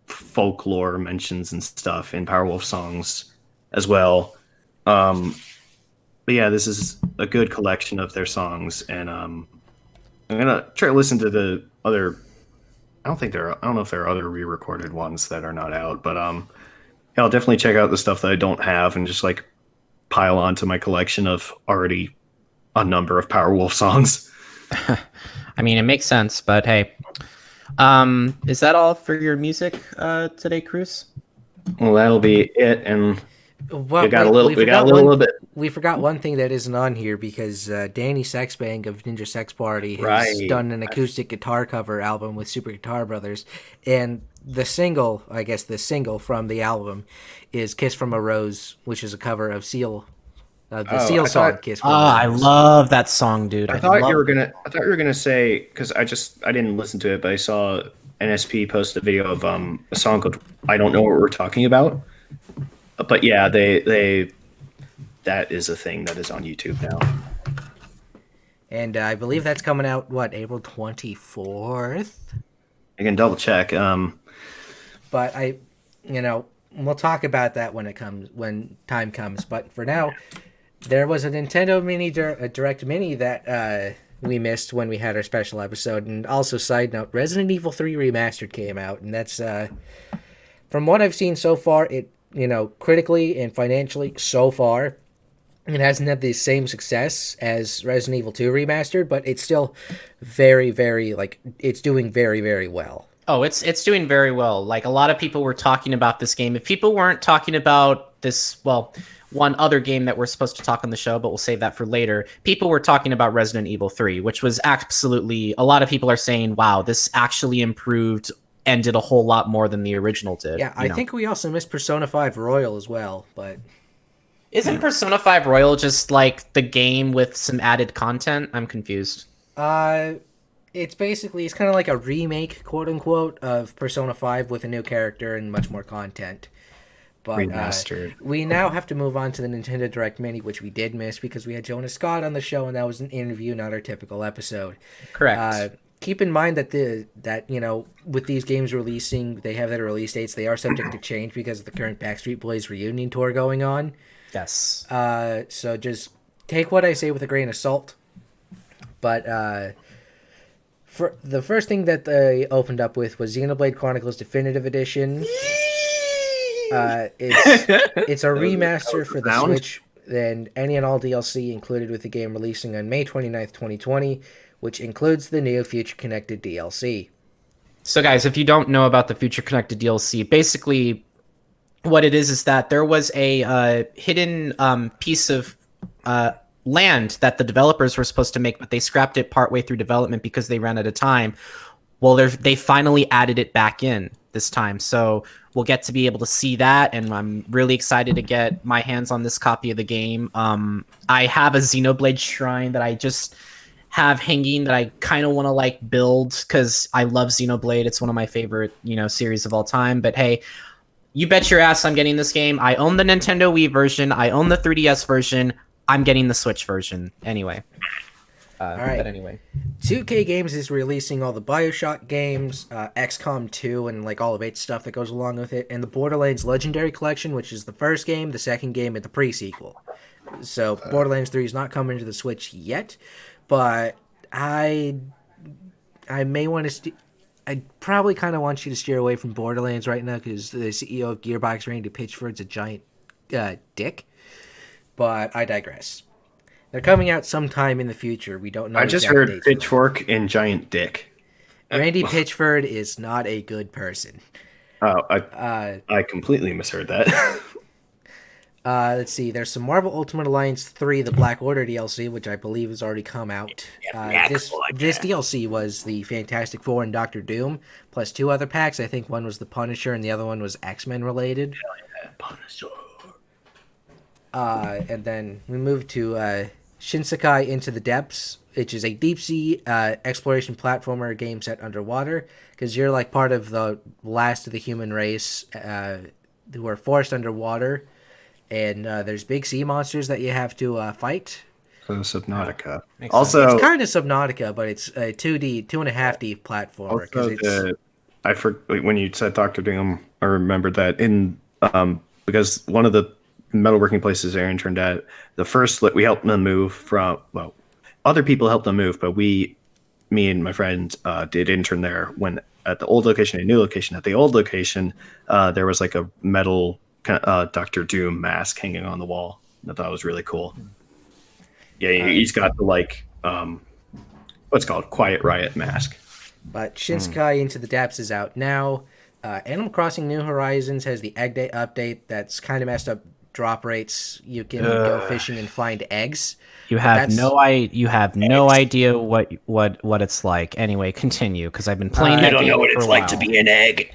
folklore mentions and stuff in Powerwolf songs as well. But yeah, this is a good collection of their songs, and I'm gonna try to listen to the other. I don't know if there are other re-recorded ones that are not out, but yeah, I'll definitely check out the stuff that I don't have and just like pile onto my collection of already a number of Powerwolf songs. I mean, it makes sense, but hey. Is that all for your music today, Cruz? Well, that'll be it, and we Well, got a wait, little, we got a little bit we forgot one thing that isn't on here because Danny Sexbang of Ninja Sex Party has right. done an acoustic guitar cover album with Super Guitar Brothers, and the single, I guess the single from the album, is "Kiss from a Rose," which is a cover of Seal, the Oh, Seal song "Kiss from a I Rose." love that song, dude. I I thought you love were gonna, I thought you were gonna say because I didn't listen to it, but I saw NSP post a video of a song called "I Don't Know What We're Talking About." But yeah, they that is a thing that is on YouTube now. And I believe that's coming out what April 24th. I can double check. But we'll talk about that when time comes. But for now, there was a Nintendo Direct Mini that we missed when we had our special episode. And also, side note, Resident Evil 3 Remastered came out, and that's from what I've seen so far, it critically and financially so far, it hasn't had the same success as Resident Evil 2 Remastered, but it's still very, very it's doing very, very well. Oh, it's doing very well. Like, a lot of people were talking about this game. If people weren't talking about this, well, one other game that we're supposed to talk on the show, but we'll save that for later. People were talking about Resident Evil 3, which was absolutely, a lot of people are saying, wow, this actually improved and did a whole lot more than the original did. Yeah, I think we also missed Persona 5 Royal as well, but Isn't Persona 5 Royal just like the game with some added content? I'm confused. it's kind of like a remake, quote unquote, of Persona 5 with a new character and much more content. But Remastered. we now have to move on to the Nintendo Direct Mini, which we did miss because we had Jonas Scott on the show, and that was an interview, not our typical episode. Correct. Keep in mind that with these games releasing, they have their release dates. They are subject to change because of the current Backstreet Boys reunion tour going on. Yes. So just take what I say with a grain of salt. But for the first thing that they opened up with was Xenoblade Chronicles Definitive Edition. It's a remaster for the Switch and any and all DLC included with the game releasing on May 29th, 2020, which includes the new Future Connected DLC. So, guys, if you don't know about the Future Connected DLC, basically what it is that there was a hidden piece of land that the developers were supposed to make, but they scrapped it partway through development because they ran out of time. Well, they finally added it back in this time, so we'll get to be able to see that, and I'm really excited to get my hands on this copy of the game. I have a Xenoblade shrine that I just have hanging that I kind of want to build because I love Xenoblade. It's one of my favorite series of all time. But hey, you bet your ass I'm getting this game. I own the Nintendo Wii version. I own the 3DS version. I'm getting the Switch version anyway. All right. But anyway, 2K Games is releasing all the BioShock games, XCOM 2, and all of its stuff that goes along with it, and the Borderlands Legendary Collection, which is the first game, the second game, and the pre-sequel. So Borderlands 3 is not coming to the Switch yet, but I may want to. I probably kind of want you to steer away from Borderlands right now because the CEO of Gearbox, Randy Pitchford's a giant dick. But I digress. They're coming out sometime in the future. We don't know. I just heard Pitchfork and Giant Dick. Randy Pitchford is not a good person. Oh, I completely misheard that. Let's see. There's some Marvel Ultimate Alliance 3, the Black Order DLC, which I believe has already come out. This DLC was the Fantastic Four and Doctor Doom, plus 2 other packs. I think one was the Punisher and the other one was X-Men related. Punisher. And then we move to Shinsekai Into the Depths, which is a deep-sea exploration platformer game set underwater, because you're part of the last of the human race who are forced underwater, and there's big sea monsters that you have to fight. So Subnautica. Also, It's kind of Subnautica, but it's a 2D, 2.5D platformer. When you said Doctor Doom, I remembered that because one of the metalworking places Aaron turned at, the first we helped them move from, other people helped them move, but me and my friend did intern there when at the old location and new location. At the old location, there was a metal Doctor Doom mask hanging on the wall. I thought it was really cool. Yeah, he's got the what's called Quiet Riot mask. But Shinsekai Into the Depths is out now. Animal Crossing New Horizons has the egg day update that's kind of messed up drop rates. You can go fishing and find eggs. You But have that's you have no idea what it's like. Anyway, continue because I've been playing You that don't game know what for it's a like while. to be an egg.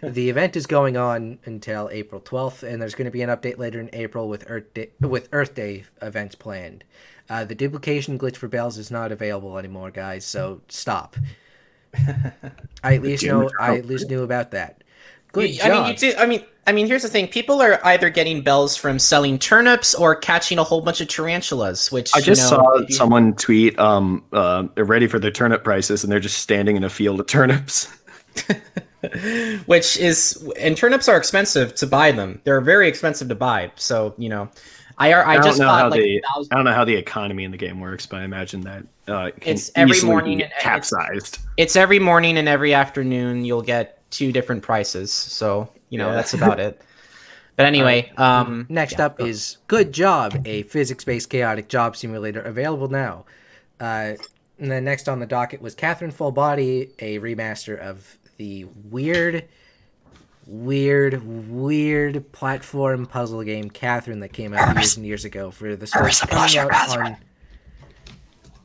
the event is going on until April 12th, and there's going to be an update later in April with Earth Day events planned. The duplication glitch for bells is not available anymore, guys. So stop. I at least knew about that. Good I job. mean, you do. I mean, here's the thing: people are either getting bells from selling turnips or catching a whole bunch of tarantulas. Which I just saw if you- someone tweet, they're ready for their turnip prices, and they're just standing in a field of turnips. which is and turnips are expensive to buy them. They're very expensive to buy. So I don't just know bought how like the 1,000. I don't know how the economy in the game works, but I imagine that can It's every easily morning be and capsized. It's every morning and every afternoon. You'll get 2 different prices. So that's about it. But anyway, Next up is Good Job, a physics-based chaotic job simulator available now. And then next on the docket was Catherine Full Body, a remaster of the weird platform puzzle game Catherine that came out years and years ago for the Switch.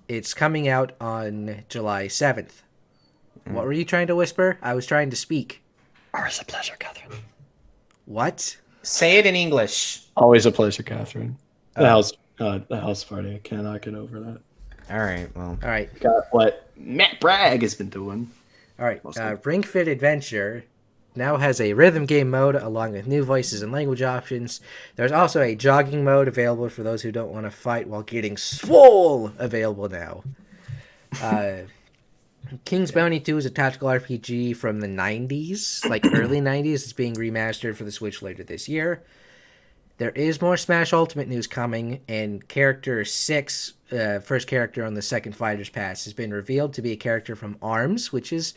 It's coming out on July 7th. What were you trying to whisper? I was trying to speak. Always a pleasure, Catherine. What? say it in English. Always a pleasure, Catherine. The house party. I cannot get over that. All right. Well. All right. Got what Matt Bragg has been doing. All right. Ring Fit Adventure now has a rhythm game mode along with new voices and language options. There's also a jogging mode available for those who don't want to fight while getting swole available now. King's Bounty 2 is a tactical RPG from the 90s, like early 90s. It's being remastered for the Switch later this year. There is more Smash Ultimate news coming, and Character 6, first character on the second Fighter's Pass, has been revealed to be a character from ARMS, which is,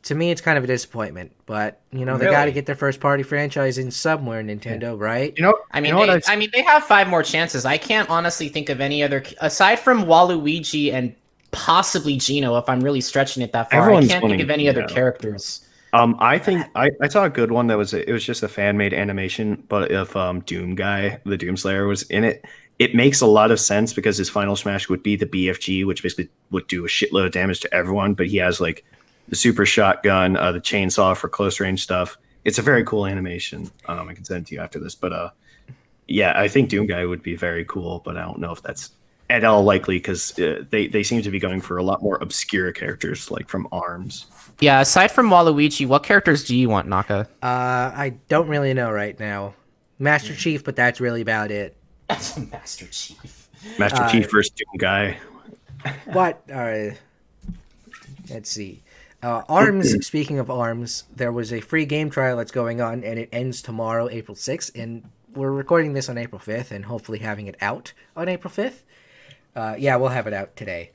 to me, it's kind of a disappointment. But, they got to get their first party franchise in somewhere, Nintendo, right? I mean, they have 5 more chances. I can't honestly think of any other, aside from Waluigi and possibly Gino, if I'm really stretching it that far. I can't think of any other characters. I think I saw a good one that was it was just a fan made animation, but if Doom guy, the Doomslayer, was in it, it makes a lot of sense because his final smash would be the BFG, which basically would do a shitload of damage to everyone. But he has like the super shotgun, the chainsaw for close range stuff. It's a very cool animation. I can send it to you after this, but yeah, I think Doom guy would be very cool, but I don't know if that's at all likely because they seem to be going for a lot more obscure characters like from ARMS. Yeah, aside from Waluigi, what characters do you want, Naka? I don't really know right now. Master Chief, but that's really about it. That's a Master Chief. Master Chief versus Doom guy. But let's see. ARMS, speaking of ARMS, there was a free game trial that's going on, and it ends tomorrow, April 6th, and we're recording this on April 5th and hopefully having it out on April 5th. Yeah, we'll have it out today.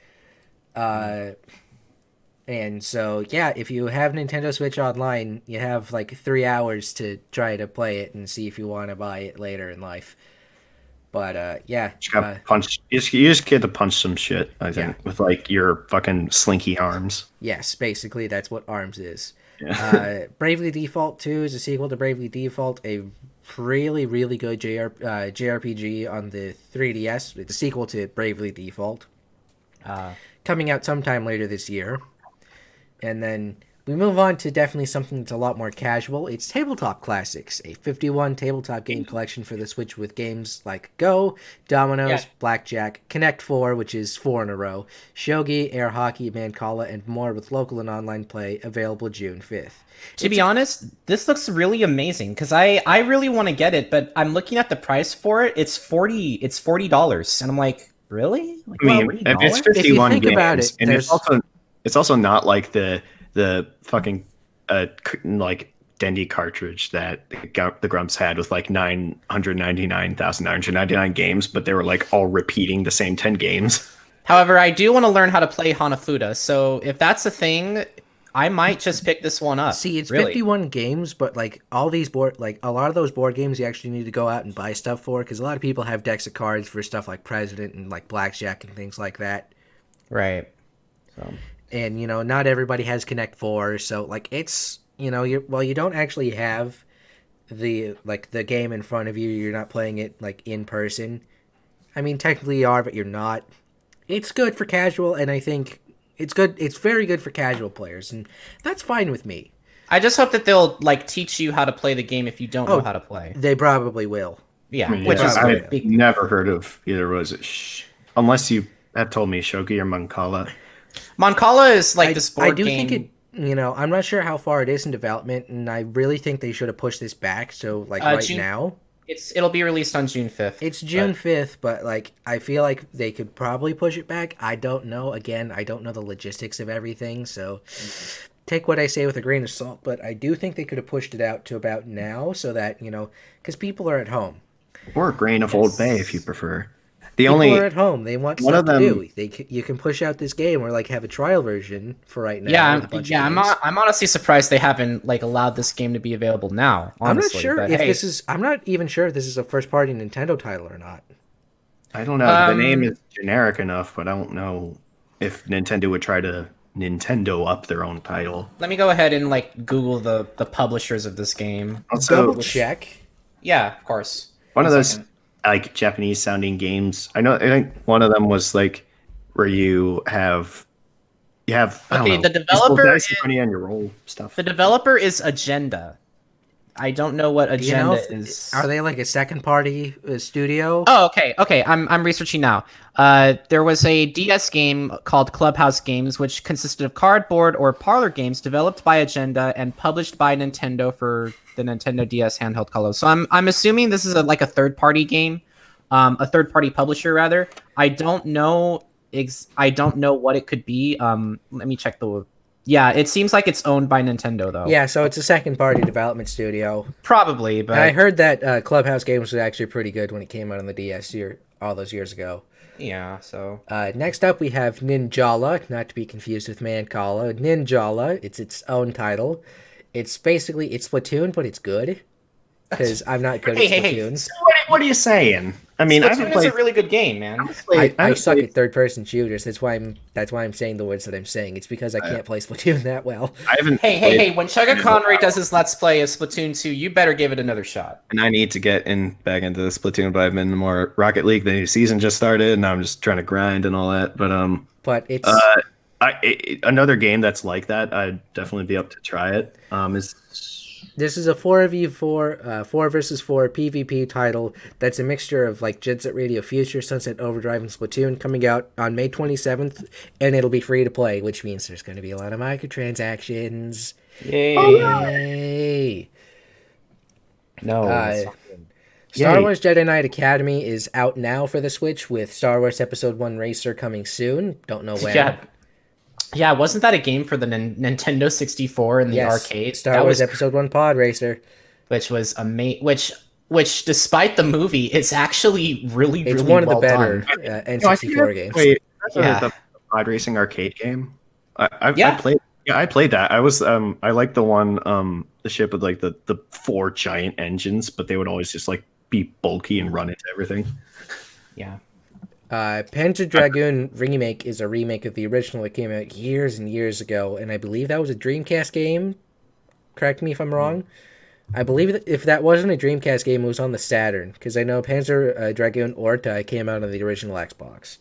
And so, yeah, if you have Nintendo Switch Online, you have like 3 hours to try to play it and see if you want to buy it later in life. But, yeah. You just get to punch some shit, I think, with like your fucking slinky arms. Yes, basically, that's what ARMS is. Yeah. Bravely Default 2 is a sequel to Bravely Default, a really, really good JRPG on the 3DS. It's a sequel to Bravely Default. Coming out sometime later this year. And then we move on to definitely something that's a lot more casual. It's Tabletop Classics, a 51 tabletop game collection for the Switch with games like Go, Dominoes, Blackjack, Connect 4, which is 4 in a row, Shogi, Air Hockey, Mancala, and more with local and online play, available June 5th. To be honest, this looks really amazing because I really want to get it, but I'm looking at the price for it. It's $40, and I'm like, really? Like, I mean, it's 51 think games, about it, and it's also not like the fucking like Dendy cartridge that the Grumps had with like 999,999 games, but they were like all repeating the same 10 games. However, I do want to learn how to play Hanafuda, so if that's a thing, I might just pick this one up. See, it's really. 51 games, but like all these a lot of those board games you actually need to go out and buy stuff for, because a lot of people have decks of cards for stuff like President and like Blackjack and things like that. Right. So And not everybody has Connect 4, so like it's you don't actually have the game in front of you. You're not playing it like in person. I mean, technically you are, but you're not. It's good for casual, and I think it's good. It's very good for casual players, and that's fine with me. I just hope that they'll like teach you how to play the game if you don't know Oh, how to play. they probably will. Yeah, I mean, which yeah, is probably a I've will. big. never heard of either. Was it unless you have told me Shogi or Mancala. Moncala is like this I board do think game. it. I'm not sure how far it is in development, and I really think they should have pushed this back. So like right June. now, It'll be released on June 5th. it's June But 5th, but like I feel like they could probably push it back. I don't know. Again, I don't know the logistics of everything, so take what I say with a grain of salt. But I do think they could have pushed it out to about now, so that because people are at home. Or Grain of Old Bay, if you yes. prefer. The People are only at home. They want one stuff of to them. do. You can push out this game or like have a trial version for right now with a bunch of games. I'm honestly surprised they haven't like allowed this game to be available now. I'm not Honestly, sure but if hey, this is. I'm not even sure if this is a first party Nintendo title or not. I don't know. The name um, is generic enough, but I don't know if Nintendo would try to Nintendo up their own title. let me go ahead and like Google the publishers of this game. Also, Double check. Yeah, of course. one of those Second. like Japanese sounding games. I know. I think one of them was like where you have I don't Okay, know. the These little developer dice in front of you and you roll stuff. the developer is Agenda. I don't know what Do you know Agenda if is. are they like a second party studio? Oh, okay. I'm researching now. There was a DS game called Clubhouse Games, which consisted of cardboard or parlor games developed by Agenda and published by Nintendo for the Nintendo DS handheld console. So I'm assuming this is like a third party game, a third party publisher rather. I don't know. I don't know what it could be. Let me check the. Yeah, it seems like it's owned by Nintendo though. Yeah, so it's a second party development studio. Probably, And I but heard that Clubhouse Games was actually pretty good when it came out on the DS all those years ago. yeah. So Next up, we have Ninjala, not to be confused with Mancala. Ninjala, it's its own title. It's Splatoon, but it's good because I'm not good hey, at hey, hey. Splatoon. What are you saying? I mean, I haven't Splatoon is a played. really good game, man. I haven't suck played- at third person shooters. That's why I'm saying the words that I'm saying. It's because I can't play Splatoon that well. I haven't. Hey, played- when Chugga Connery does his Let's Play of Splatoon 2, you better give it another shot. And I need to get back into the Splatoon, but I've been more Rocket League. The new season just started, and I'm just trying to grind and all that. But But it's another game that's like that, I'd definitely be up to try it. This is a 4v4, 4 versus 4 PvP title that's a mixture of like Jet Set Radio Future, Sunset Overdrive, and Splatoon, coming out on May 27th, and it'll be free to play, which means there's going to be a lot of microtransactions. Yay. Yay! No. that's not good. Star Yay. Wars Jedi Knight Academy is out now for the Switch, with Star Wars Episode 1 Racer coming soon. Don't know when. Yeah, wasn't that a game for the Nintendo 64 in the Yes, arcade? Star That Wars was Episode 1 Pod Racer. which was which despite the movie, it's actually really It's really one of the well better done. N64 games. Wait, Yeah. the pod racing arcade game. I Yeah. played. Yeah, I played that. I liked the one, the ship with like the four giant engines, but they would always just like be bulky and run into everything. Yeah. Panzer Dragoon Remake is a remake of the original that came out years and years ago, and I believe that was a Dreamcast game. Correct me if I'm wrong. I believe that if that wasn't a Dreamcast game, it was on the Saturn, because I know Panzer Dragoon Orta came out on the original Xbox.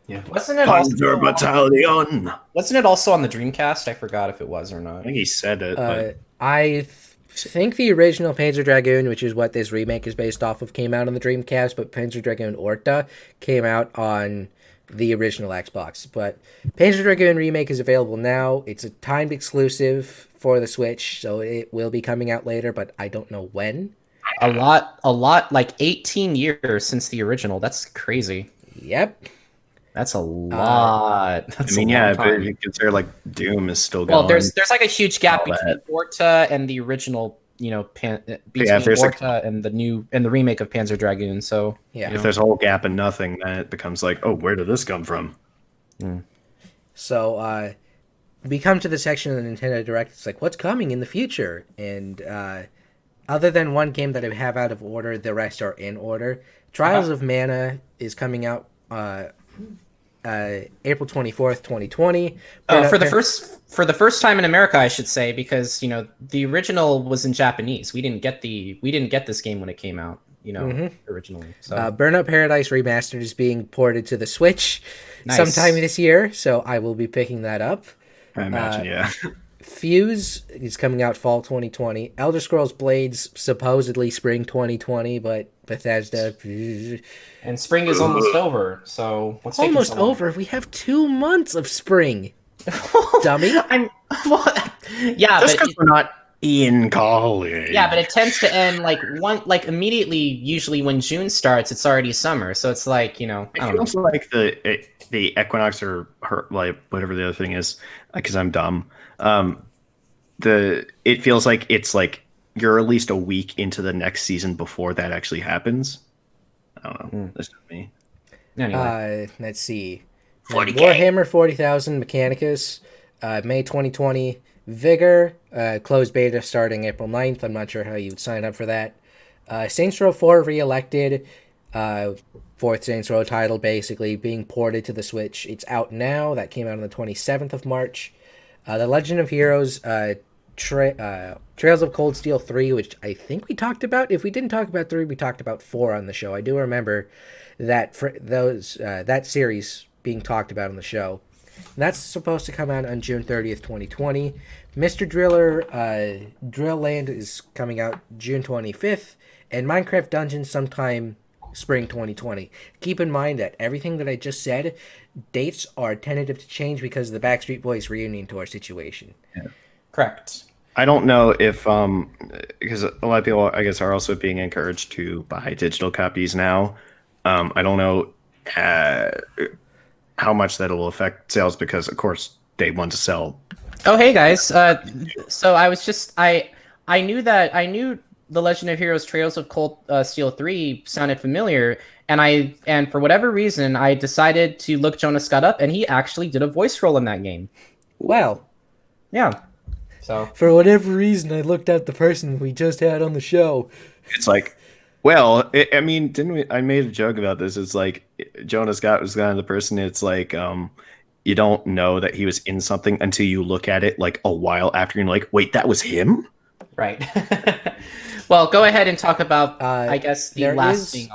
Yeah, Wasn't it Panzer Battalion. Wasn't it also on the Dreamcast? I forgot if it was or I not. think he said it. But I think the original Panzer Dragoon, which is what this remake is based off of, came out on the Dreamcast, but Panzer Dragoon Orta came out on the original Xbox. But Panzer Dragoon Remake is available now. It's a timed exclusive for the Switch, so it will be coming out later, but I don't know when. A lot, like 18 years since the original. That's crazy. Yep. That's a lot. I That's mean, a yeah, long but time. you consider like Doom is still going. Well, there's like a huge gap all between that. Orta and the original, between there's like- Orta and the remake of Panzer Dragoon. So Yeah. if there's a whole gap in nothing, then it becomes like, oh, where did this come from? So we come to the section of the Nintendo Direct. It's like, what's coming in the future? And other than one game that I have out of order, the rest are in order. Trials of Mana is coming out April 24th, 2020. For the first time in America, I should say, because the original was in Japanese. We didn't get this game when it came out, originally. So Burnout Paradise Remastered is being ported to the Switch sometime nice. this year, so I will be picking that up. I imagine, yeah. Fuse is coming out fall 2020. Elder Scrolls Blades supposedly spring 2020, but Bethesda And spring is almost over, so what's taking almost so long? over. We have 2 months of spring, dummy. I'm well, yeah, Just but because we're not in college. yeah, but it tends to end like immediately. Usually, when June starts, it's already summer, so it's like I It don't know. feels like the equinox or like whatever the other thing is, because I'm dumb. It feels like it's like you're at least a week into the next season before that actually happens. I don't know. That's just me. Anyway, Let's see. 40K. Warhammer 40,000 Mechanicus, May 2020. Vigor, closed beta starting April 9th. I'm not sure how you would sign up for that. Saints Row 4 re-elected. Fourth Saints Row title basically being ported to the Switch. It's out now. That came out on the 27th of March. The Legend of Heroes, Trails of Cold Steel 3, which I think we talked about. If we didn't talk about 3, we talked about 4 on the show. I do remember that that series being talked about on the show. That's supposed to come out on June 30th, 2020. Mr. Driller, Drill Land is coming out June 25th. And Minecraft Dungeons sometime spring 2020. Keep in mind that everything that I just said, dates are tentative to change because of the Backstreet Boys reunion tour situation. correct. I don't know if because a lot of people I guess are also being encouraged to buy digital copies now. I don't know how much that will affect sales because of course they want to sell. Oh, hey guys. So I knew the Legend of Heroes Trails of Cold Steel 3 sounded familiar, and for whatever reason I decided to look Jonas Scott up, and he actually did a voice role in that game. Well, Yeah. So for whatever reason, I looked at the person we just had on the show. It's like, well, I mean, didn't we? I made a joke about this. It's like Jonas Scott was kind of the person. It's like you don't know that he was in something until you look at it like a while after, and you're like, wait, that was him. right. Well, go ahead and talk about I guess the there last is- thing.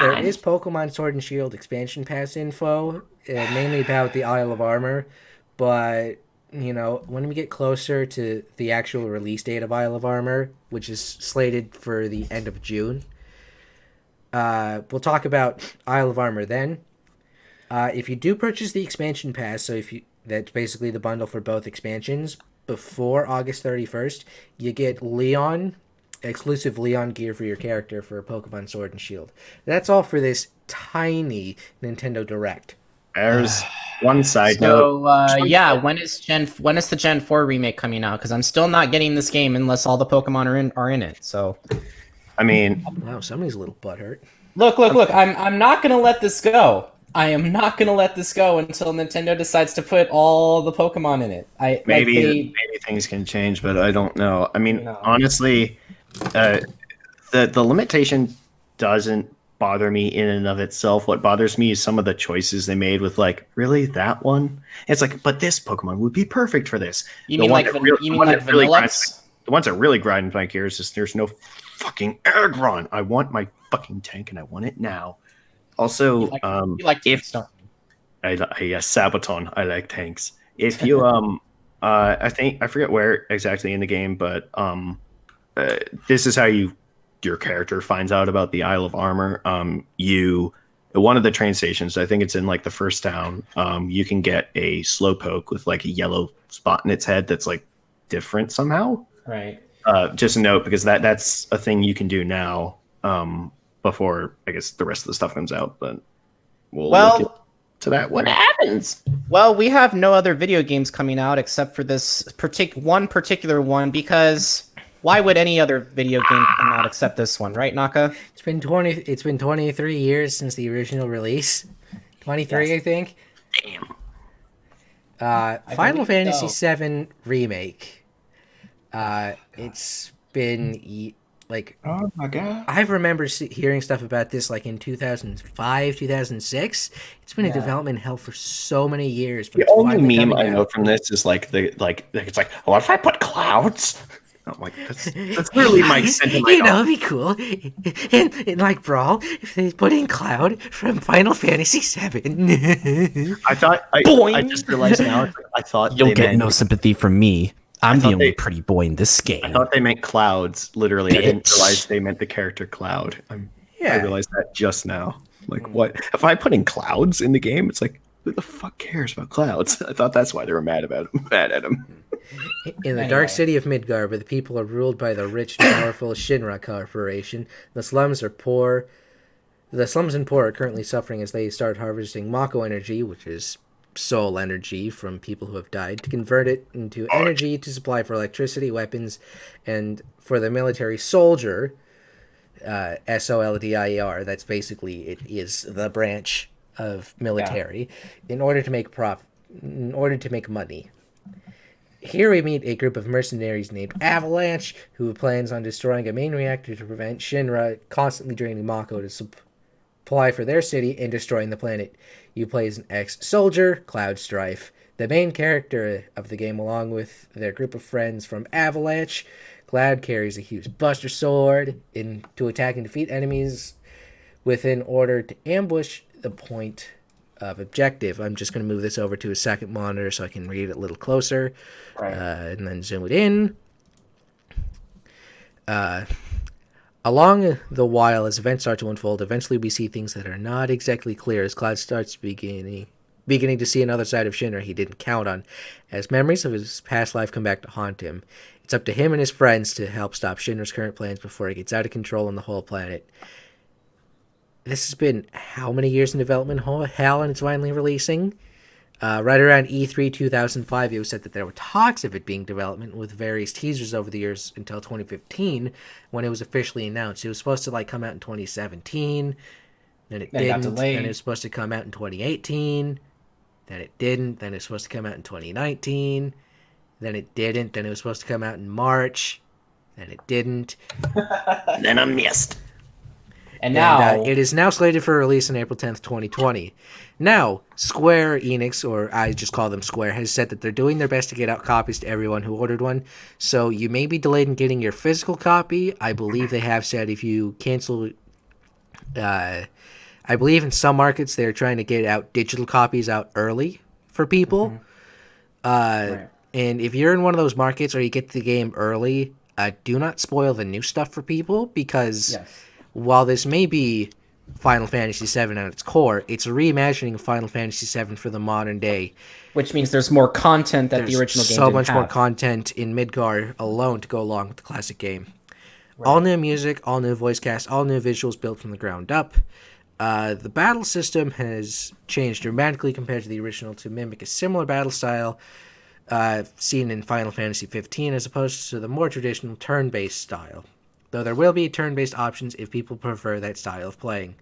There is Pokemon Sword and Shield expansion pass info, mainly about the Isle of Armor, but when we get closer to the actual release date of Isle of Armor, which is slated for the end of June, we'll talk about Isle of Armor then. If you do purchase the expansion pass, that's basically the bundle for both expansions, before August 31st, you get exclusive Leon gear for your character for Pokemon Sword and Shield. That's all for this tiny Nintendo Direct. There's one side note. So yeah, when is the Gen 4 remake coming out? Because I'm still not getting this game unless all the Pokemon are in it. So I mean, Wow, somebody's a little butthurt. look. I'm not gonna let this go. I am not gonna let this go until Nintendo decides to put all the Pokemon in it. maybe things can change, but I don't know. I mean, honestly, the limitation doesn't bother me in and of itself. What bothers me is some of the choices they made with like, really that one? It's like, but this Pokemon would be perfect for this. You mean like Vanilluxe? The ones that really grind my gears is there's no fucking Aggron. I want my fucking tank and I want it now. Also, You like if don't Sabaton, I like tanks. If you I think I forget where exactly in the game, but this is how your character finds out about the Isle of Armor. You one of the train stations, I think it's in like the first town. You can get a Slowpoke with like a yellow spot in its head that's like different somehow. right. Just a note because that's a thing you can do now. Before I guess the rest of the stuff comes out, but we'll look to that when it happens. Well, we have no other video games coming out except for this particular one, because why would any other video game come out except this one, right, Naka? It's been 23 years since the original release. 23, Yes. I think. Damn. Final believe Fantasy so. VII Remake. It's been Like, Oh my god. I remember hearing stuff about this like in 2005, 2006. It's been in Yeah. development hell for so many years, but The it's only finally meme coming I know out. from this is like it's like, oh, if I put clouds, I'm like, that's literally my sentiment. You know, it'd be cool. In like Brawl, if they put in Cloud from Final Fantasy VII. I thought I Boing! just realized now. It's like, I thought You'll they get meant no sympathy from me. I I'm the thought only they pretty boy in this I game. thought they meant clouds. Literally, I didn't realize Bitch. they meant the character Cloud. I Yeah. realized that just now. Like, what if I put in clouds in the game? It's like, who the fuck cares about clouds? I thought that's why they were mad at him. In the Anyway. dark city of Midgar, where the people are ruled by the rich and powerful Shinra Corporation, the slums are poor. The slums and poor are currently suffering as they start harvesting Mako energy, which is soul energy from people who have died, to convert it into energy to supply for electricity, weapons, and for the military soldier, SOLDIER. That's basically it is the branch of military. In order to make in order to make money. Here we meet a group of mercenaries named Avalanche, who plans on destroying a main reactor to prevent Shinra constantly draining Mako to supply for their city and destroying the planet. You play as an ex-soldier, Cloud Strife, the main character of the game, along with their group of friends from Avalanche. Cloud carries a huge Buster Sword to attack and defeat enemies within order to ambush the point of objective. I'm just going to move this over to a second monitor so I can read it a little closer, Right. and then zoom it in. Along the while, as events start to unfold, eventually we see things that are not exactly clear as Cloud starts beginning to see another side of Shinra he didn't count on, as memories of his past life come back to haunt him. It's up to him and his friends to help stop Shinra's current plans before it gets out of control on the whole planet. This has been how many years in development hell, and it's finally releasing? Right around E3 2005, it was said that there were talks of it being development with various teasers over the years until 2015 when it was officially announced. It was supposed to come out in 2017, then it Then it got didn't. delayed. Then it was supposed to come out in 2018, then it didn't. Then it was supposed to come out in 2019, then it didn't. Then it was supposed to come out in March, then it didn't. Then I missed. And now It is now slated for release on April 10th, 2020. Now, Square Enix, or I just call them Square, has said that they're doing their best to get out copies to everyone who ordered one. So you may be delayed in getting your physical copy. I believe they have said if you cancel... I believe in some markets they're trying to get out digital copies out early for people. right. And if you're in one of those markets or you get the game early, do not spoil the new stuff for people, because... Yes. While this may be Final Fantasy VII at its core, it's a reimagining of Final Fantasy VII for the modern day. Which means there's more content that There's the original game so didn't much more have. content in Midgar alone to go along with the classic game. All new music, all new voice cast, all new visuals built from the ground up. The battle system has changed dramatically compared to the original to mimic a similar battle style seen in Final Fantasy 15, as opposed to the more traditional turn-based style, though there will be turn-based options if people prefer that style of playing.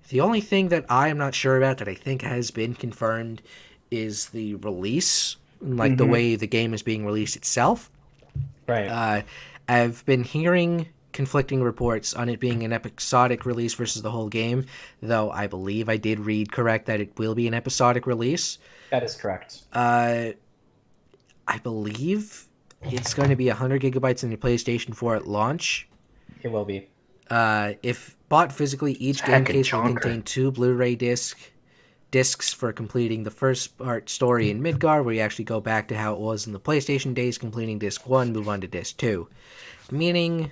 The only thing that I am not sure about that I think has been confirmed is the release, like the way the game is being released itself. Right. I've been hearing conflicting reports on it being an episodic release versus the whole game, though I believe I did read correct that it will be an episodic release. That is correct. I believe it's going to be 100 gigabytes in your PlayStation 4 at launch. It will be. If bought physically, each It's a game heckin' case will chunker. contain 2 Blu-ray discs for completing the first part story in Midgar, where you actually go back to how it was in the PlayStation days, completing disc 1, move on to disc 2. Meaning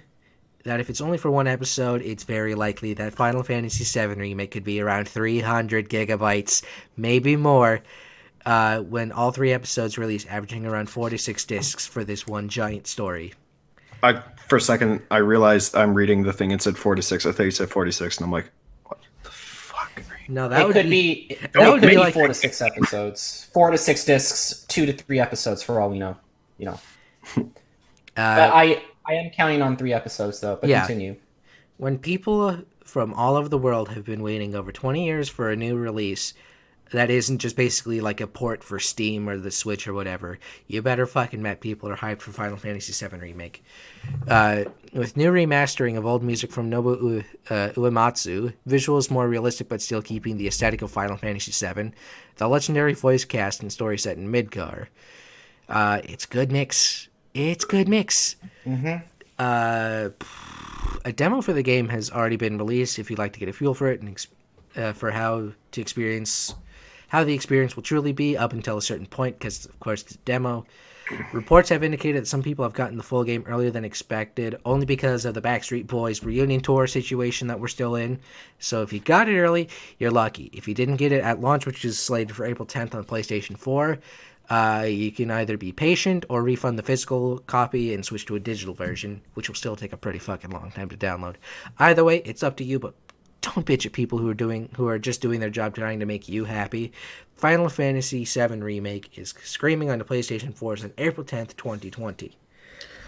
that if it's only for one episode, it's very likely that Final Fantasy VII Remake could be around 300 gigabytes, maybe more, when all 3 episodes release, averaging around 4 to 6 discs for this one giant story. For a second, I realized I'm reading the thing. It said 4 to 6. I thought you said 46, and I'm like, what the fuck? No, that It would could be... be. that It would could be be like- 4 to 6 episodes. 4 to 6 discs. 2 to 3 episodes for all we know. You know. But I am counting on 3 episodes though. But Yeah. continue. When people from all over the world have been waiting over 20 years for a new release, that isn't just basically like a port for Steam or the Switch or whatever, you better fucking bet people are hyped for Final Fantasy VII Remake. With new remastering of old music from Nobu Uematsu, visuals more realistic but still keeping the aesthetic of Final Fantasy VII, the legendary voice cast and story set in Midgar. It's good mix. It's good mix. Mm-hmm. A demo for the game has already been released if you'd like to get a feel for it and for how the experience will truly be up until a certain point, because of course the demo. Reports have indicated that some people have gotten the full game earlier than expected, only because of the Backstreet Boys reunion tour situation that we're still in. So if you got it early, you're lucky. If you didn't get it at launch, which is slated for April 10th on PlayStation 4, you can either be patient or refund the physical copy and switch to a digital version, which will still take a pretty fucking long time to download. Either way, it's up to you, but don't bitch at people who are just doing their job trying to make you happy. Final Fantasy VII Remake is screaming on the PlayStation 4 on April 10th, 2020.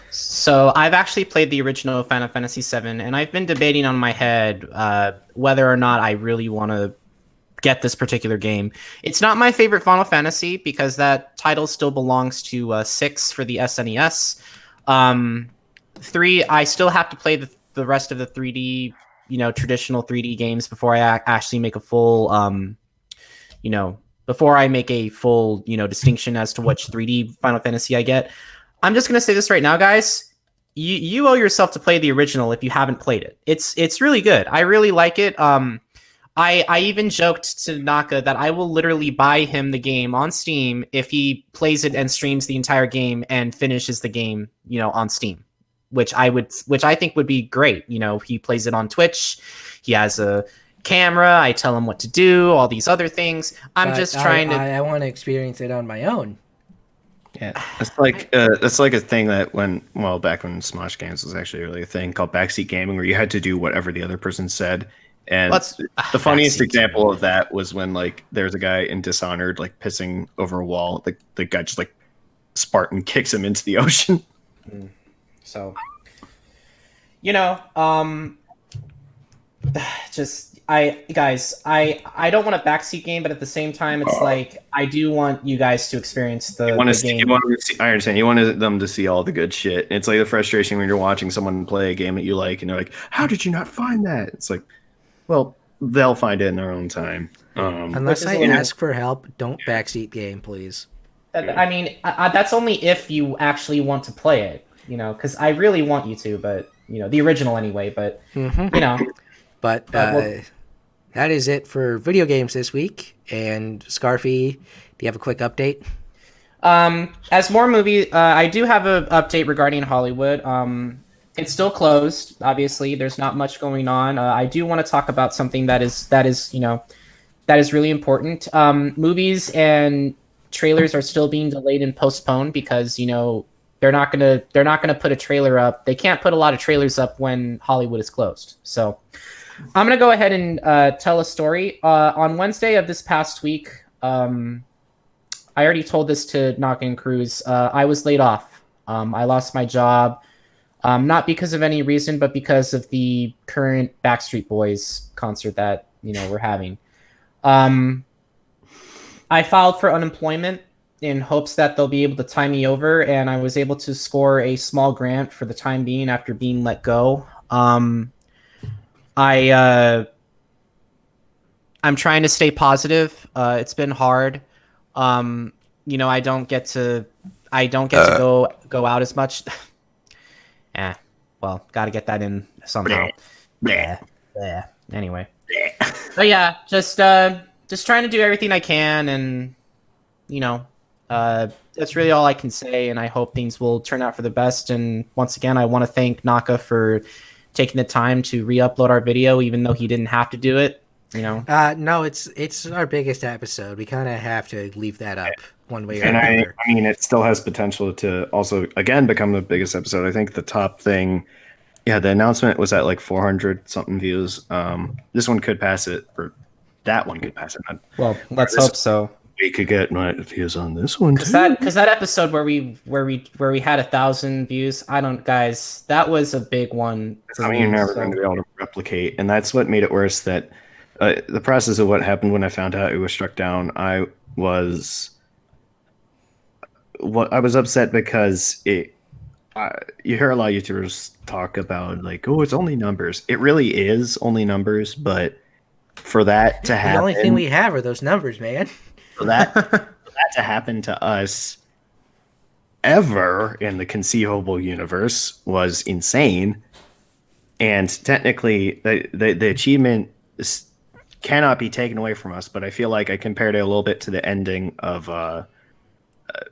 So I've actually played the original Final Fantasy VII, and I've been debating on my head whether or not I really want to get this particular game. It's not my favorite Final Fantasy because that title still belongs to 6 for the SNES. 3, I still have to play the rest of the 3D, traditional 3D games before I actually make a full, before I make a full, distinction as to which 3D Final Fantasy I get. I'm just going to say this right now, guys. You owe yourself to play the original if you haven't played it. It's really good. I really like it. I even joked to Naka that I will literally buy him the game on Steam if he plays it and streams the entire game and finishes the game, on Steam, which I think would be great. He plays it on Twitch. He has a camera. I tell him what to do, all these other things. I want to experience it on my own. Yeah, it's like a thing that back when Smosh Games was actually really a thing called backseat gaming, where you had to do whatever the other person said. And the funniest example of that was when there's a guy in Dishonored pissing over a wall. The guy just Spartan kicks him into the ocean. So, I don't want a backseat game, but at the same time, it's I do want you guys to experience the game. I understand. You want them to see all the good shit. It's like the frustration when you're watching someone play a game that you like, and they're like, "How did you not find that?" It's like, well, they'll find it in their own time. Unless I ask for help, don't backseat game, please. That's only if you actually want to play it, because I really want you to, but the original anyway. But But that is it for video games this week. And Scarfy, do you have a quick update? As more movies, I do have an update regarding Hollywood. It's still closed. Obviously, there's not much going on. I do want to talk about something that is really important. Movies and trailers are still being delayed and postponed because they're not gonna put a trailer up. They can't put a lot of trailers up when Hollywood is closed. So I'm gonna go ahead and tell a story. On Wednesday of this past week, I already told this to Knock and Cruz. I was laid off. I lost my job. Not because of any reason, but because of the current Backstreet Boys concert that we're having. I filed for unemployment in hopes that they'll be able to tie me over, and I was able to score a small grant for the time being after being let go. I'm trying to stay positive. It's been hard. I don't get to go out as much. Well, got to get that in somehow. Yeah. Anyway. But yeah, just trying to do everything I can, and that's really all I can say, and I hope things will turn out for the best. And once again, I want to thank Naka for taking the time to re-upload our video, even though he didn't have to do it. No, it's our biggest episode. We kind of have to leave that up one way or another. I mean, it still has potential to also again become the biggest episode. I think the top thing, the announcement was at 400 something views. This one could pass it, or that one could pass it. Well, let's hope so. We could get views on this one too. Because that episode where we had 1,000 views, that was a big one. You're never going to be able to replicate, and that's what made it worse. That the process of what happened when I found out it was struck down, was I was upset because you hear a lot of YouTubers talk about like, oh, it's only numbers. It really is only numbers, but for that to The only thing happen, we have are those numbers, man. for that to happen to us ever in the conceivable universe was insane. And technically, the achievement cannot be taken away from us. But I feel like I compared it a little bit to the ending of,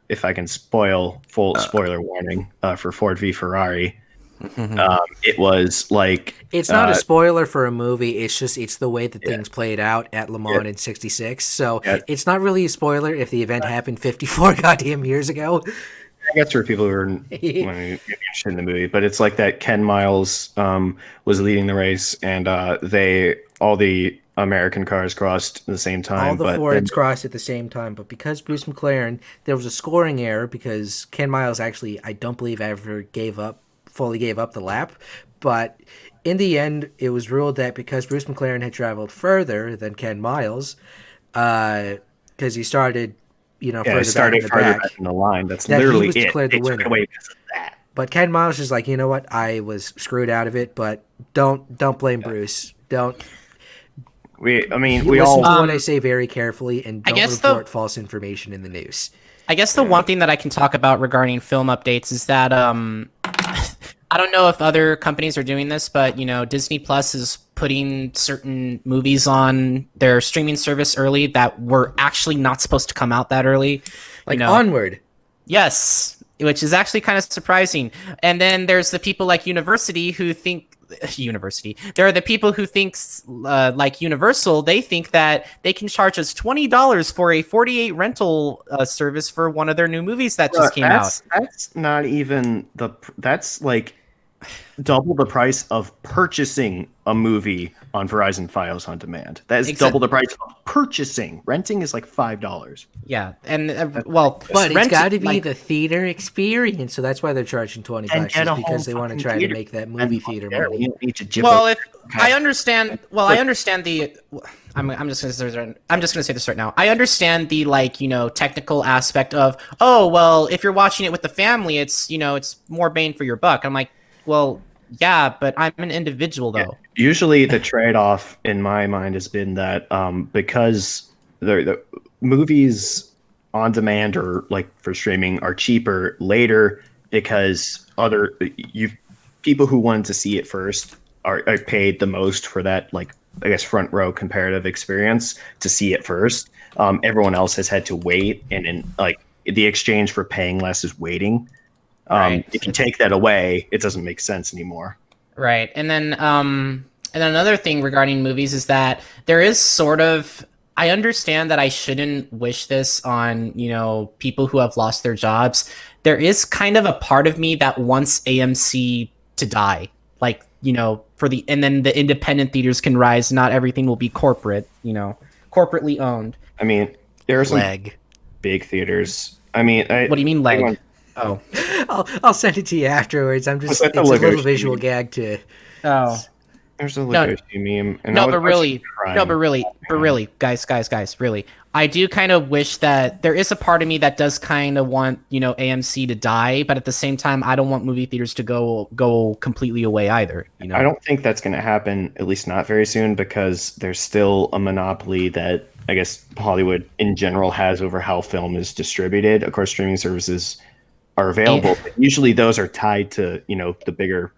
if I can spoil, full spoiler warning for Ford v Ferrari. It was like It's not a spoiler for a movie. It's the way that things played out at Le Mans in '66. So Yeah. it's not really a spoiler if the event happened 54 goddamn years ago. I guess for people who are interested in the movie, but it's like that Ken Miles was leading the race, and all the American cars crossed at the same time. All the but Fords crossed at the same time, but because Bruce McLaren, there was a scoring error because Ken Miles actually, I don't believe, ever fully gave up the lap. But in the end, it was ruled that because Bruce McLaren had traveled further than Ken Miles, because he started, further back in the back, in the line. That's that he literally was it. declared the They took winner. it away because of that. But Ken Miles is like, you know what? I was screwed out of it, but don't blame Bruce. Don't. We Listen all. to what I say very carefully, and I don't guess report false information in the news. I guess the one thing that I can talk about regarding film updates is that I don't know if other companies are doing this, but Disney Plus is putting certain movies on their streaming service early that were actually not supposed to come out that early. Like Onward. Yes, which is actually kind of surprising. And then there's the people like University. There are the people who think, like Universal, they think that they can charge us $20 for a 48 rental service for one of their new movies that just came out. That's not even that's like double the price of purchasing a movie on Verizon Files on demand. That is double the price of purchasing. Renting is like $5. Yeah, and But it's got to be the theater experience, so that's why they're charging $20 is because they want to try to make that movie theater money. I understand. Well, I understand the. I'm just gonna say this right now. I understand the technical aspect of if you're watching it with the family, it's more bang for your buck. I'm like, well, yeah, but I'm an individual though. Yeah. Usually, the trade-off in my mind has been that because the movies on demand or like for streaming are cheaper later because people who wanted to see it first are paid the most for that, like, I guess, front row comparative experience to see it first. Everyone else has had to wait, and in like the exchange for paying less is waiting. Right. If you take that away, it doesn't make sense anymore. Right. And then another thing regarding movies is that there is sort of, I understand that I shouldn't wish this on, people who have lost their jobs. There is kind of a part of me that wants AMC to die. Like, and then the independent theaters can rise. Not everything will be corporately owned. I mean, there are some Leg. big theaters. I mean, What do you mean leg? Oh. I'll send it to you afterwards. It's a little visual gag to. Oh. There's a Legoshi meme. And but really, guys, really. I do kind of wish that there is a part of me that does kind of want, AMC to die, but at the same time, I don't want movie theaters to go completely away either. I don't think that's going to happen, at least not very soon, because there's still a monopoly that I guess Hollywood in general has over how film is distributed. Of course, streaming services are available. But usually those are tied to, the bigger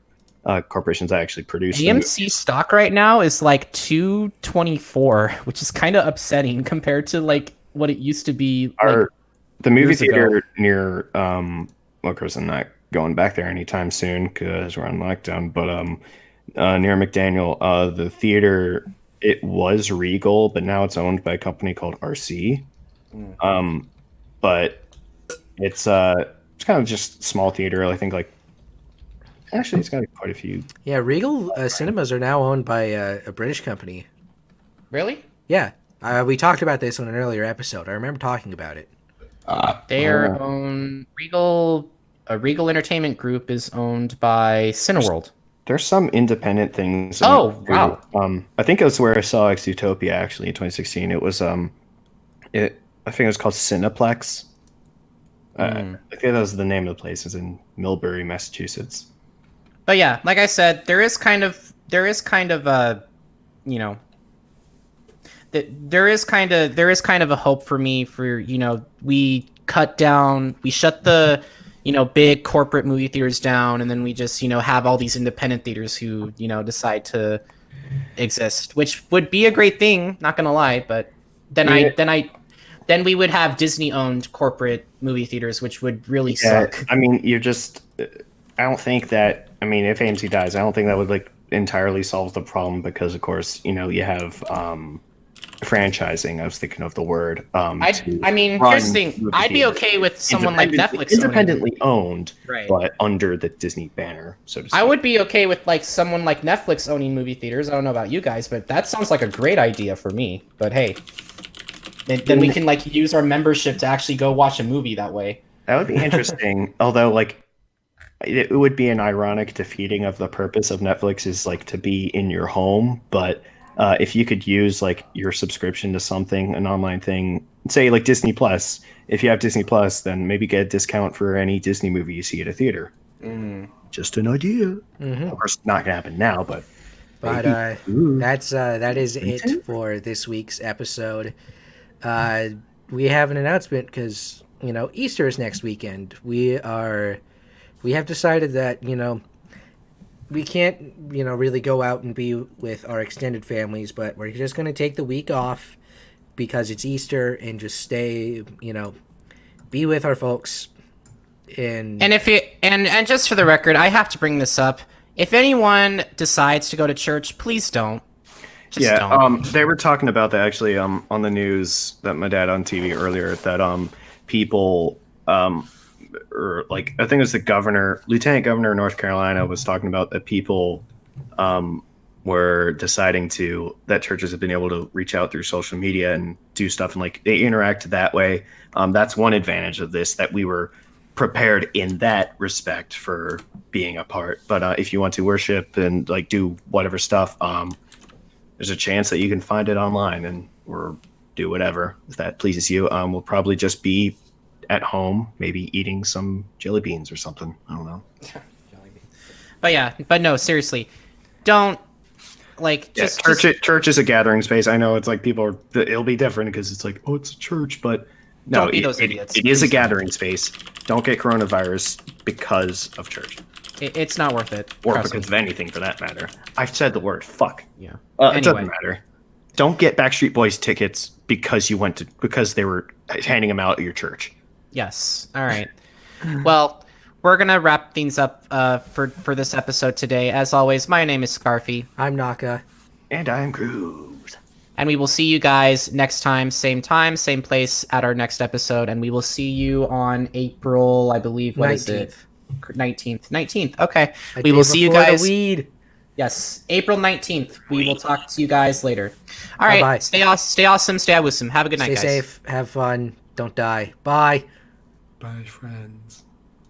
corporations that actually produce AMC stock right now is like $2.24, which is kind of upsetting compared to like what it used to be. The movie theater near, of course, I'm not going back there anytime soon because we're on lockdown. But near McDaniel, the theater, it was Regal, but now it's owned by a company called RC. But it's kind of just small theater. I think actually it's got quite a few. Yeah, Regal Cinemas are now owned by a British company. Really? Yeah, we talked about this on an earlier episode. I remember talking about it. They are owned. Regal Entertainment Group is owned by Cineworld. There's some independent things. Oh, wow. I think it was where I saw Exutopia actually in 2016. It was I think it was called Cineplex. I think that was the name of the place. It's in Millbury, Massachusetts. But yeah, like I said, there is kind of you know, there is kind of a hope for me for, we shut the, big corporate movie theaters down, and then we just, have all these independent theaters who, decide to exist, which would be a great thing, not gonna lie, but then we would have Disney owned corporate movie theaters, which would really suck. I mean, I don't think that. I mean, if AMC dies, I don't think that would like entirely solve the problem because, of course, you have franchising. I was thinking of the word. I mean, here's the thing. I'd be okay with someone like Netflix independently owned, right, but under the Disney banner, so to speak. I would be okay with like someone like Netflix owning movie theaters. I don't know about you guys, but that sounds like a great idea for me. But hey, then we can like use our membership to actually go watch a movie that way. That would be interesting. Although, like, it would be an ironic defeating of the purpose of Netflix is like to be in your home, but if you could use like your subscription to something, an online thing, say like Disney Plus, if you have Disney Plus, then maybe get a discount for any Disney movie you see at a theater. Just an idea. Of course, not gonna happen now, but that is it for this week's episode. We have an announcement because Easter is next weekend. We have decided that we can't really go out and be with our extended families, but we're just going to take the week off because it's Easter and just stay be with our folks. And just for the record, I have to bring this up. If anyone decides to go to church, please don't. Don't. They were talking about that actually on the news that my dad on TV earlier that people or like I think it was the lieutenant governor of North Carolina was talking about that people were deciding that churches have been able to reach out through social media and do stuff and like they interact that way. That's one advantage of this, that we were prepared in that respect for being a part. But if you want to worship and like do whatever stuff, there's a chance that you can find it online or do whatever if that pleases you. We'll probably just be at home, maybe eating some jelly beans or something. I don't know. But no, seriously, don't like church is a gathering space. I know it's like it'll be different because it's like, oh, it's a church, but no, don't be those idiots. It is a gathering space. Don't get coronavirus because of church. It's not worth it. Or because of anything for that matter. I've said the word fuck. Yeah. Anyway. It doesn't matter. Don't get Backstreet Boys tickets because they were handing them out at your church. Yes. All right. Well, we're gonna wrap things up for this episode today. As always, my name is Scarfy. I'm Naka. And I'm Cruz. And we will see you guys next time, same place at our next episode. And we will see you on April, I believe, 19th. 19th. Okay. We will see you guys. Weed. Yes, April 19th. We will talk to you guys later. All right. Bye-bye. Stay awesome. Stay awesome. Have a good night, guys. Stay safe. Have fun. Don't die. Bye. Bye, friends.